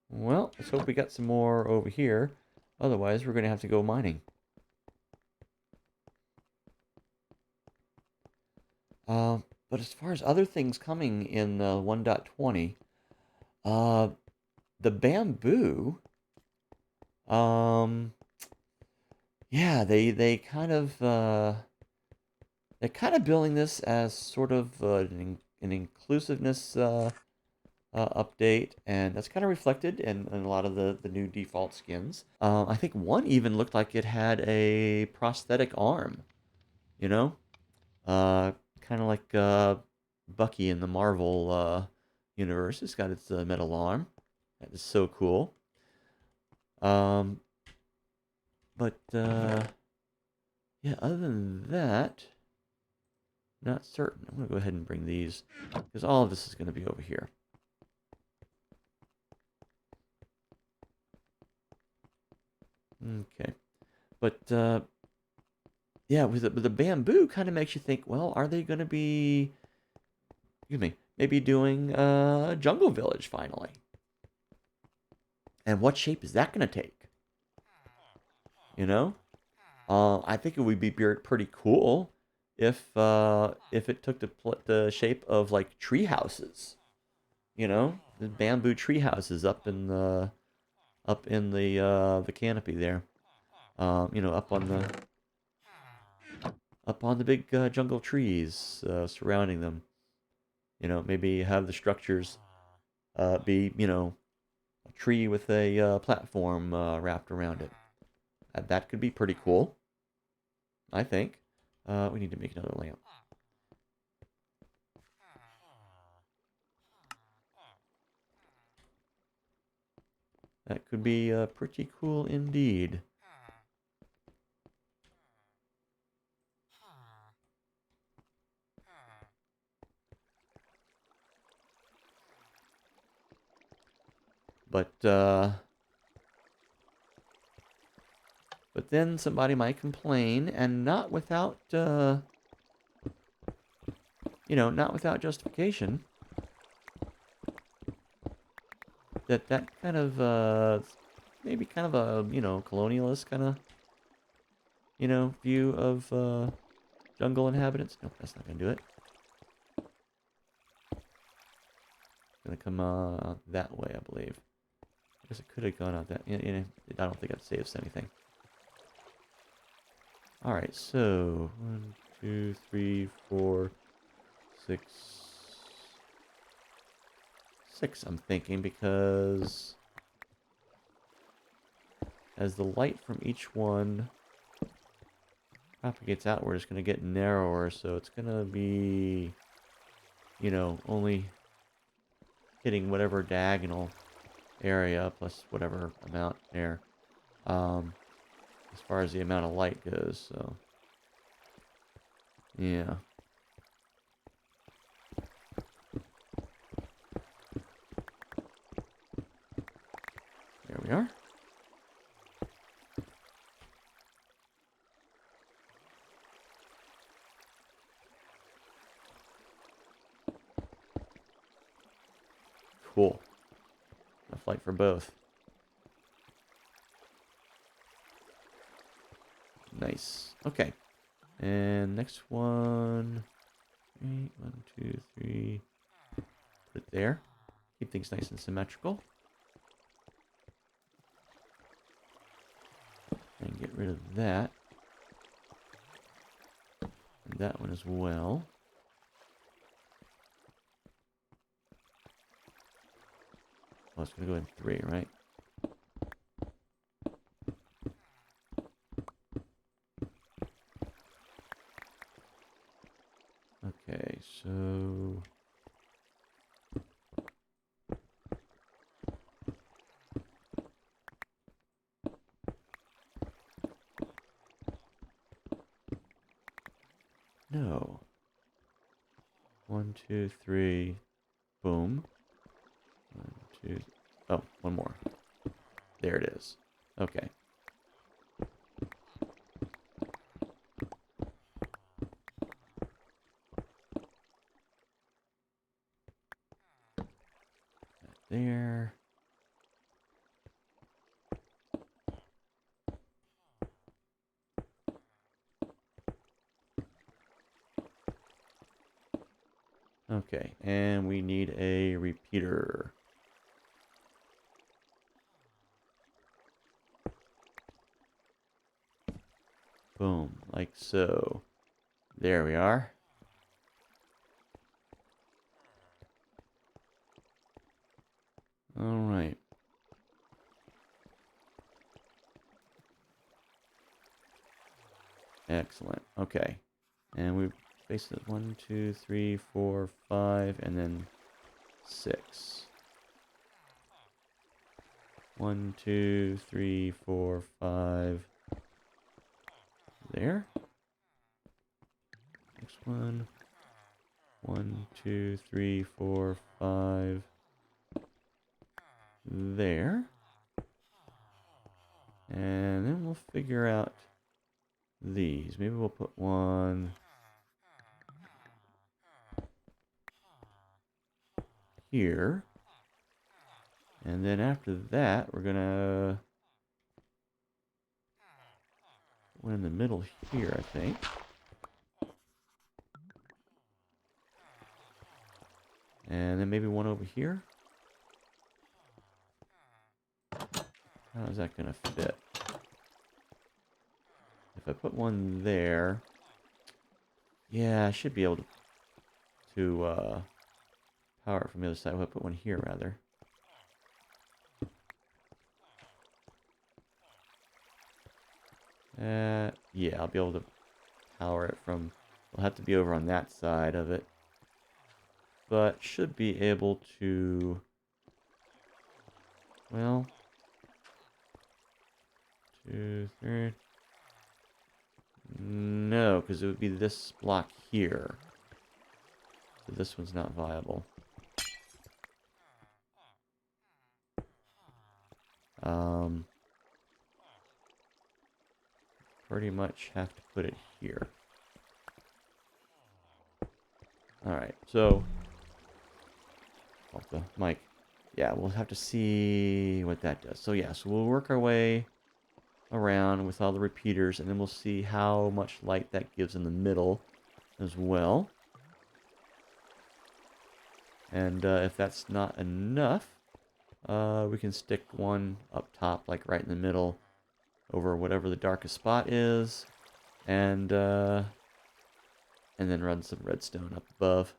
Well, let's hope we got some more over here. Otherwise, we're going to have to go mining. But as far as other things coming in 1.20, the bamboo, yeah, they're kind of billing this as sort of an inclusiveness update, and that's kind of reflected in a lot of the new default skins. I think one even looked like it had a prosthetic arm, you know? Kind of like Bucky in the Marvel universe. It's got its metal arm. That is so cool. But yeah, other than that, not certain. I'm going to go ahead and bring these, because all of this is going to be over here. Okay. But yeah, with the bamboo kind of makes you think, well, are they going to be, excuse me, maybe doing a jungle village finally? And what shape is that going to take? You know? I think it would be pretty cool if it took the shape of like tree houses. You know, the bamboo tree houses up in the canopy there. You know, up on the big jungle trees surrounding them. You know, maybe have the structures be, you know, a tree with a platform wrapped around it. That could be pretty cool, I think. We need to make another lamp. That could be pretty cool indeed. But then somebody might complain, and not without, not without justification. That kind of, maybe kind of a, colonialist kind of, view of, jungle inhabitants. Nope, that's not gonna do it. Gonna come, that way, I believe. I guess it could have gone out that, I don't think it saves anything. Alright, so 1, 2, 3, 4, 6. 6, I'm thinking, because as the light from each one propagates outward, it's going to get narrower, so it's going to be, only hitting whatever diagonal area plus whatever amount there. As far as the amount of light goes, so yeah. There we are. Cool. Enough light for both. Nice. Okay. And next one. 1, 2, 3. Put it there. Keep things nice and symmetrical. And get rid of that. And that one as well. Oh, it's going to go in 3, right? Okay, so... No. 1, 2, 3. Boom. 1, 2. Oh, one more. There it is. Okay. There. Okay, and we need a repeater. Boom, like so. There we are. All right. Excellent. Okay. And we basically 1, 2, 3, 4, 5, and then 6. 1, 2, 3, 4, 5. There. Next one. 1, 2, 3, 4, 5. There. And then we'll figure out these. Maybe we'll put one here. And then after that, we're gonna put one in the middle here, I think. And then maybe one over here. How is that gonna fit? If I put one there, yeah, I should be able to power it from the other side. If I put one here, rather. Yeah, I'll be able to power it from... We'll have to be over on that side of it. But should be able to... Well... 2, 3... No, because it would be this block here. So this one's not viable. Um, pretty much have to put it here. Alright, so... off the mic. Yeah, we'll have to see what that does. So yeah, so we'll work our way around with all the repeaters, and then we'll see how much light that gives in the middle as well. And if that's not enough, we can stick one up top, like right in the middle, over whatever the darkest spot is, and then run some redstone up above.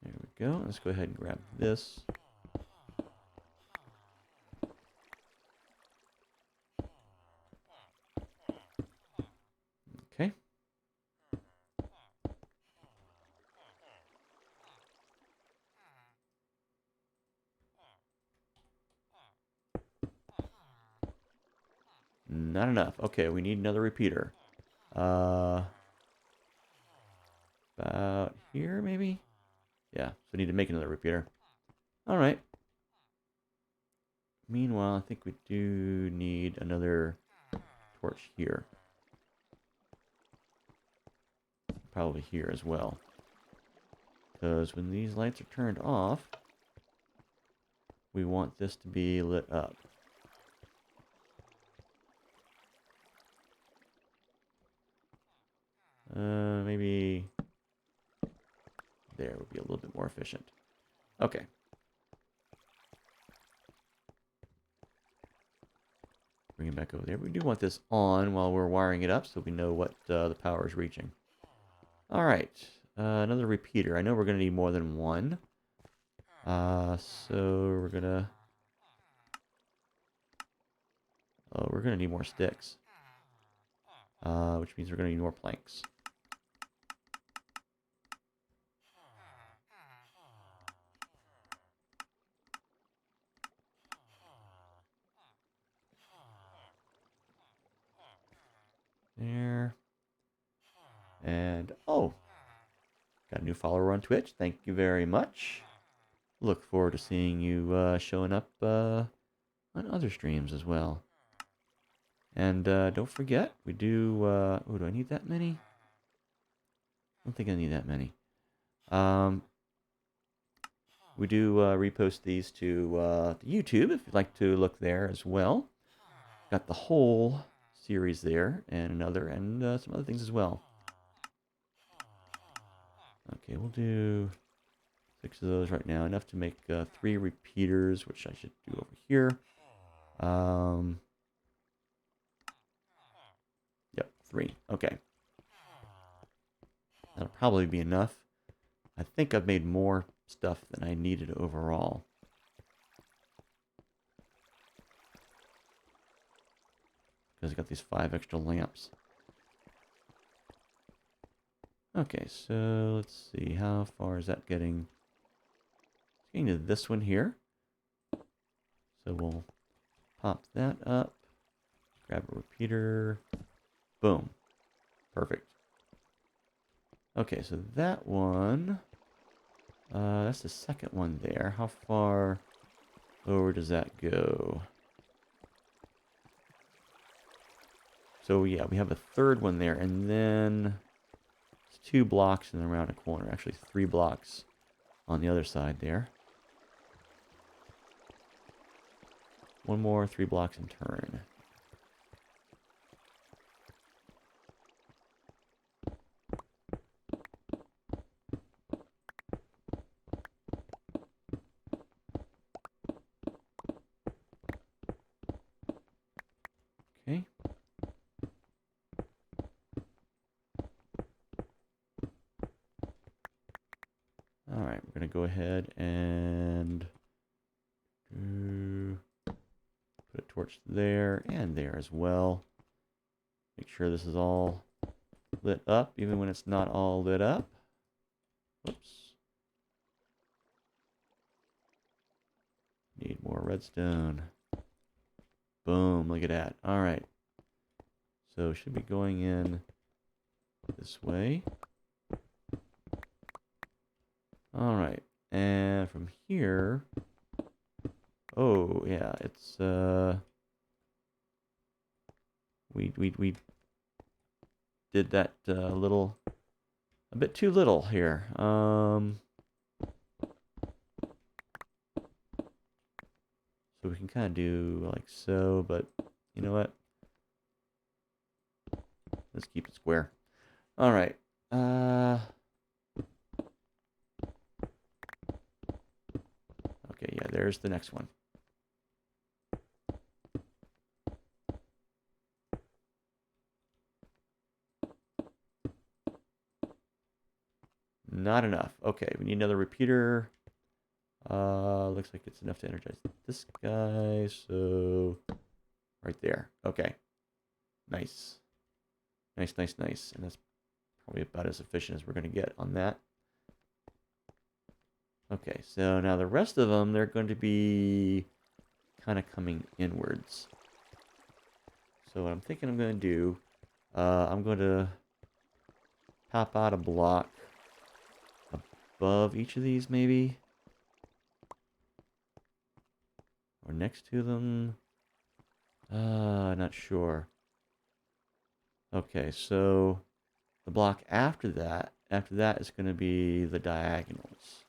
There we go. Let's go ahead and grab this. Okay. Not enough. Okay, we need another repeater. About here, maybe? Yeah, so we need to make another repeater. Alright. Meanwhile, I think we do need another torch here. Probably here as well. Because when these lights are turned off, we want this to be lit up. Maybe there would be a little bit more efficient. Okay. Bring it back over there. We do want this on while we're wiring it up so we know what the power is reaching. All right. Another repeater. I know we're going to need more than one. So we're going to... oh, we're going to need more sticks. Which means we're going to need more planks. There. And, oh, got a new follower on Twitch. Thank you very much. Look forward to seeing you showing up on other streams as well. And don't forget, we do... oh, do I need that many? I don't think I need that many. We do repost these to YouTube if you'd like to look there as well. Got the whole series there, and another, and some other things as well. Okay, we'll do 6 of those right now. Enough to make 3 repeaters, which I should do over here. Yep, 3. Okay. That'll probably be enough. I think I've made more stuff than I needed overall. Because I got these 5 extra lamps. Okay, so let's see. How far is that getting? It's getting to this one here. So we'll pop that up. Grab a repeater. Boom. Perfect. Okay, so that one... that's the second one there. How far over does that go? So yeah, we have a third one there, and then it's 2 blocks and around a corner. Actually, 3 blocks on the other side there. One more, 3 blocks in turn. Okay. All right, we're going to go ahead and put a torch there and there as well. Make sure this is all lit up, even when it's not all lit up. Whoops. Need redstone. Boom, look at that. All right. So should be going in this way. All right. And from here, oh yeah, it's we did that a bit too little here. So we can kind of do like so, but you know what? Let's keep it square. All right. Okay, yeah, there's the next one. Not enough. Okay, we need another repeater. Looks like it's enough to energize this guy, so right there. Okay. Nice. Nice, nice, nice. And that's probably about as efficient as we're going to get on that. Okay, so now the rest of them, they're going to be kind of coming inwards. So what I'm thinking I'm going to do, I'm going to pop out a block above each of these, maybe. Or next to them. Not sure. Okay, so the block after that is going to be the diagonals.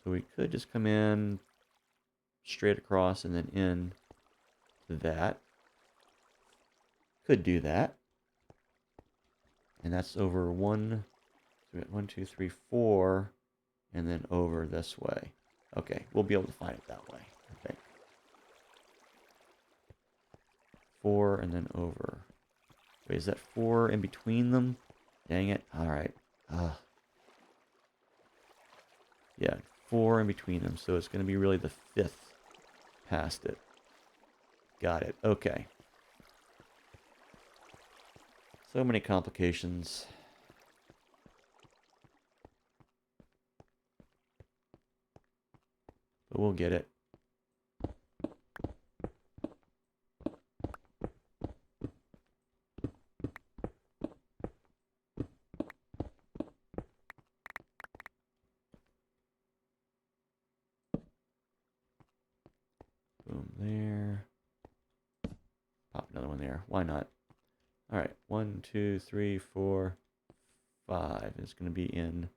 So we could just come in straight across and then in to that. Could do that. And that's over one, so we got 1, 2, 3, 4, and then over this way. Okay, we'll be able to find it that way, I think. 4 and then over. Wait, is that 4 in between them? Dang it. Alright. Yeah, 4 in between them. So it's going to be really the 5th past it. Got it. Okay. So many complications. But we'll get it. Boom there. Pop another one there. Why not? All right. 1, 2, 3, 4, 5. It's going to be in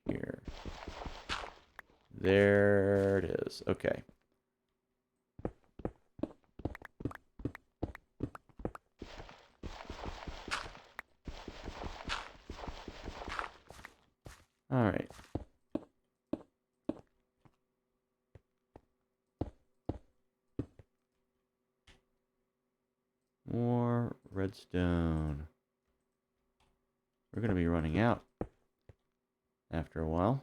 here. There it is. Okay. All right. More redstone. We're going to be running out after a while.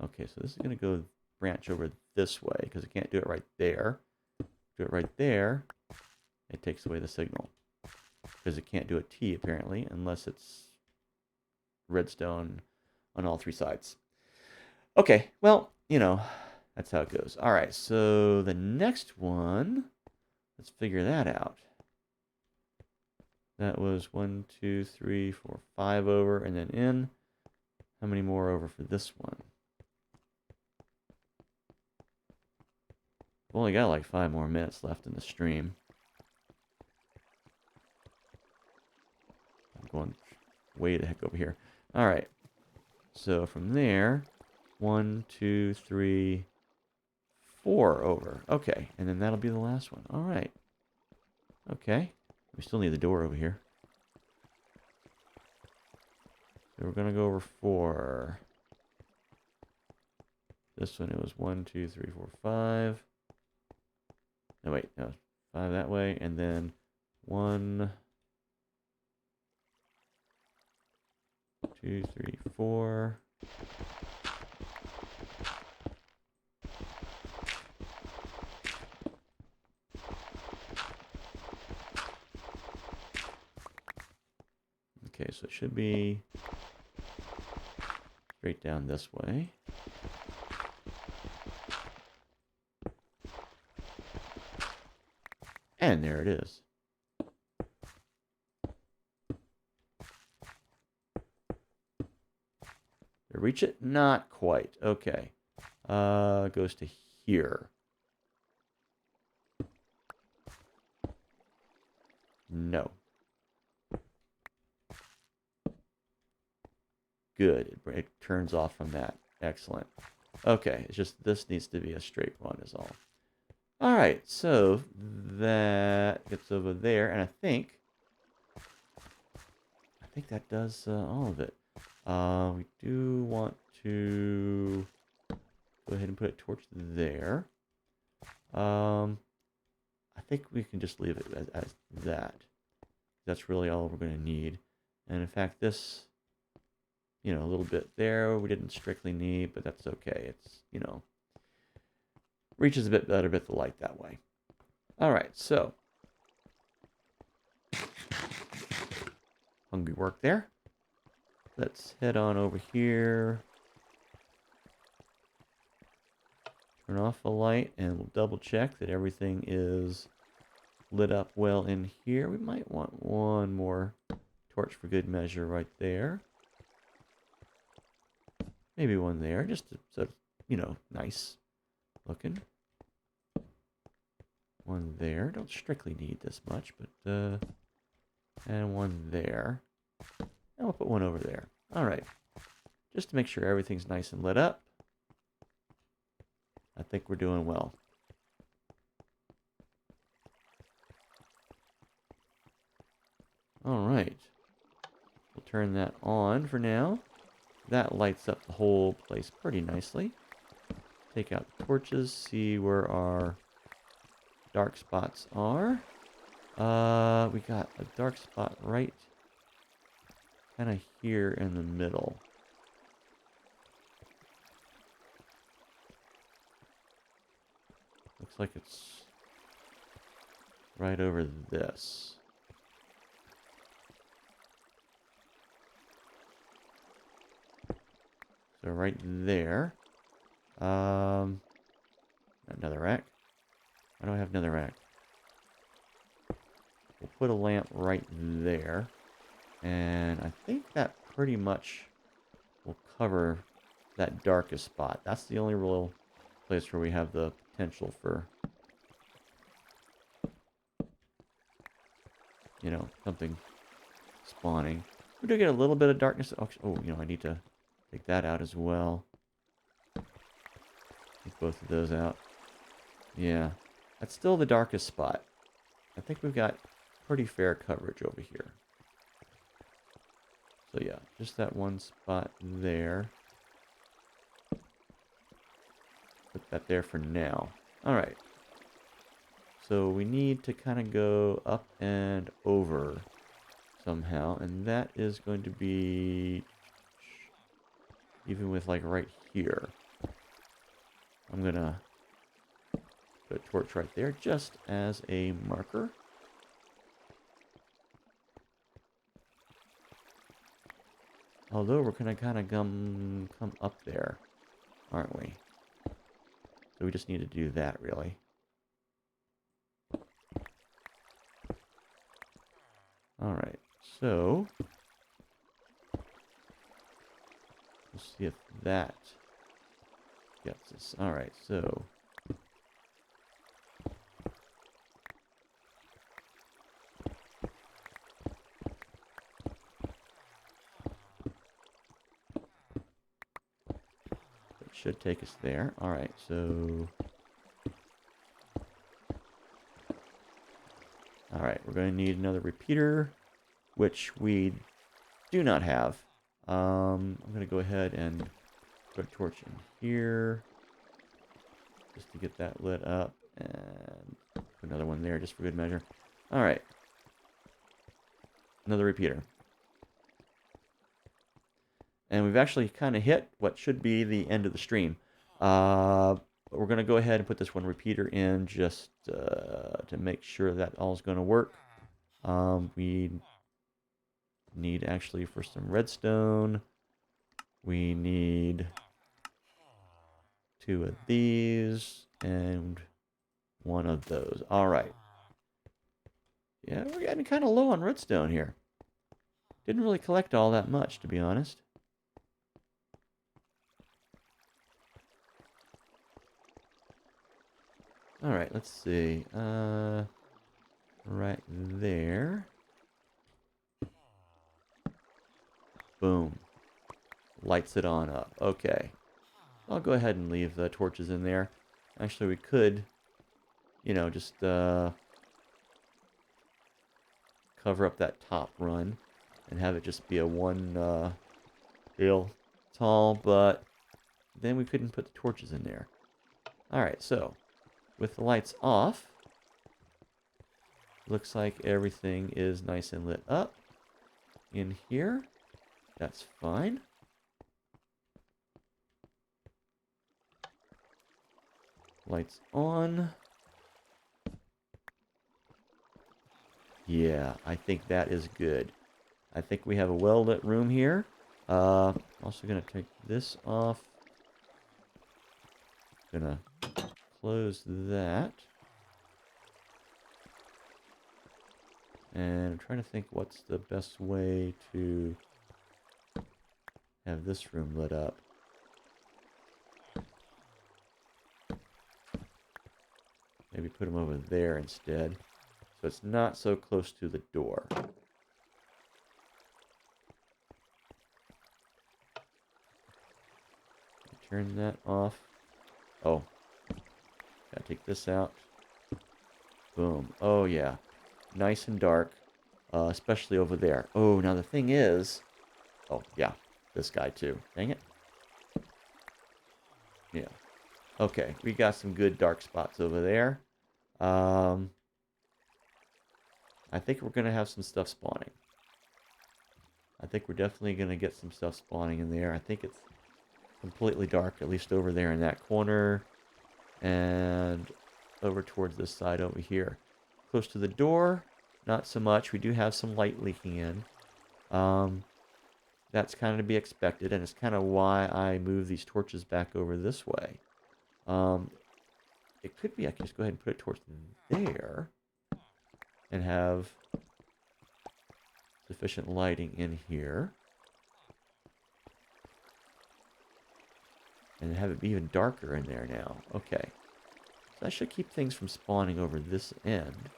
Okay, so this is going to go branch over this way because it can't do it right there. Do it right there, it takes away the signal because it can't do a T apparently unless it's redstone on all 3 sides. Okay, well, you know, that's how it goes. All right, so the next one, let's figure that out. That was 1, 2, 3, 4, 5 over and then in. How many more over for this one? We've only got like 5 more minutes left in the stream. I'm going way the heck over here. All right. So from there, 1, 2, 3, 4 over. Okay, and then that'll be the last one. All right. Okay. We still need the door over here. So we're going to go over 4. This one, it was 1, 2, 3, 4, 5. No, wait. No, 5 that way. And then 1, 2, 3, 4. Okay, so it should be straight down this way. And there it is. Did I reach it? Not quite. Okay. Goes to here. No. Good. It turns off from that. Excellent. Okay, it's just this needs to be a straight one is all. Alright, so that gets over there, and I think that does all of it. We do want to go ahead and put a torch there. I think we can just leave it as that. That's really all we're going to need. And in fact, this, you know, a little bit there we didn't strictly need, but that's okay. It's, you know, reaches a bit better bit the light that way. All right, so hungry work there. Let's head on over here. Turn off the light and we'll double check that everything is lit up well in here. We might want one more torch for good measure right there. Maybe one there, just so it's, you know, nice looking. One there. Don't strictly need this much, but and one there. And we'll put one over there. All right. Just to make sure everything's nice and lit up. I think we're doing well. All right. We'll turn that on for now. That lights up the whole place pretty nicely. Take out the torches, see where our dark spots are. We got a dark spot right kind of here in the middle. Looks like it's right over this. So right there. Another rack. Why do I have another rack? We'll put a lamp right there. And I think that pretty much will cover that darkest spot. That's the only real place where we have the potential for, you know, something spawning. We do get a little bit of darkness. Oh, you know, I need to take that out as well. Take both of those out. Yeah, that's still the darkest spot. I think we've got pretty fair coverage over here. So yeah, just that one spot there. Put that there for now. Alright. So we need to kind of go up and over somehow. And that is going to be even with like right here. I'm going to put a torch right there just as a marker. Although we're going to kind of come up there, aren't we? So we just need to do that, really. Alright, so we'll see if that gets us. Alright, so should take us there. Alright, so alright, we're going to need another repeater, which we do not have. I'm going to go ahead and put a torch in here just to get that lit up, and put another one there just for good measure. Alright, another repeater. And we've actually kind of hit what should be the end of the stream. But we're going to go ahead and put this one repeater in just to make sure that all is going to work. We need actually for some redstone. We need 2 of these and 1 of those. All right. Yeah, we're getting kind of low on redstone here. Didn't really collect all that much, to be honest. All right, let's see. Right there. Boom. Lights it on up. Okay. I'll go ahead and leave the torches in there. Actually, we could, you know, just cover up that top run and have it just be a one real tall, but then we couldn't put the torches in there. Alright, so with the lights off, looks like everything is nice and lit up in here. That's fine. Lights on. Yeah, I think that is good. I think we have a well-lit room here. Also gonna take this off. Gonna close that. And I'm trying to think what's the best way to have this room lit up. Maybe put them over there instead, so it's not so close to the door. Turn that off. Oh, gotta take this out. Boom. Oh yeah, nice and dark, especially over there. Oh, now the thing is, oh yeah, this guy too. Dang it. Yeah. Okay, we got some good dark spots over there. I think we're gonna have some stuff spawning. I think we're definitely gonna get some stuff spawning in there. I think it's completely dark, at least over there in that corner, and over towards this side over here. Close to the door, not so much. We do have some light leaking in. That's kind of to be expected, and it's kind of why I move these torches back over this way. It could be I can just go ahead and put a torch there and have sufficient lighting in here. And have it be even darker in there now. Okay. So that should keep things from spawning over this end.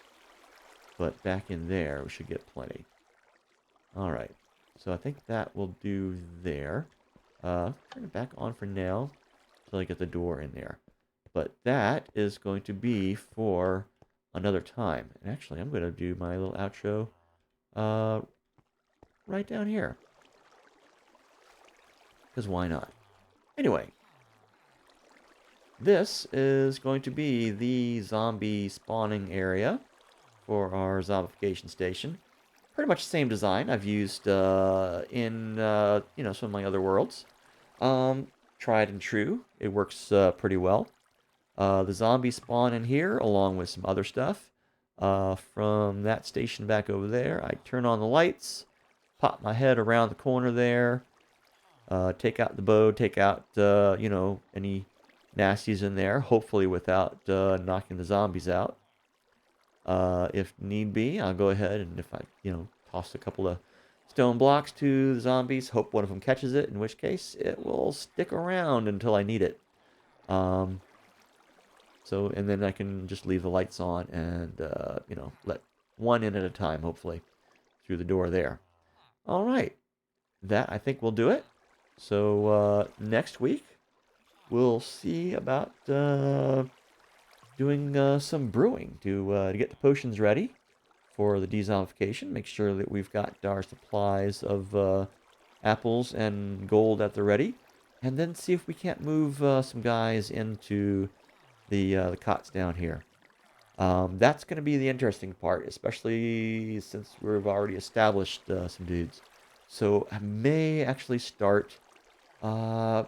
But back in there, we should get plenty. Alright. So I think that will do there. Turn it back on for now until I get the door in there. But that is going to be for another time. And actually, I'm going to do my little outro right down here. Because why not? Anyway, this is going to be the zombie spawning area for our zombification station. Pretty much the same design I've used in you know, some of my other worlds. Tried and true. It works pretty well. The zombies spawn in here along with some other stuff. From that station back over there, I turn on the lights, pop my head around the corner there, take out the bow, take out you know, any nasties in there, hopefully without knocking the zombies out. If need be, I'll go ahead and if I, you know, toss a couple of stone blocks to the zombies, hope one of them catches it, in which case it will stick around until I need it. So, and then I can just leave the lights on and, you know, let one in at a time, hopefully, through the door there. All right. That, I think, will do it. So, next week, we'll see about doing some brewing to get the potions ready for the dezombification. Make sure that we've got our supplies of apples and gold at the ready. And then see if we can't move some guys into the cots down here. That's going to be the interesting part, especially since we've already established some dudes. So I may actually start by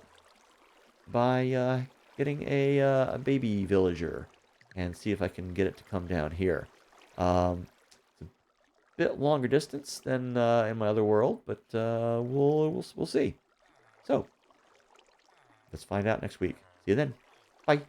getting a baby villager and see if I can get it to come down here. It's a bit longer distance than in my other world, but we'll see. So, let's find out next week. See you then. Bye.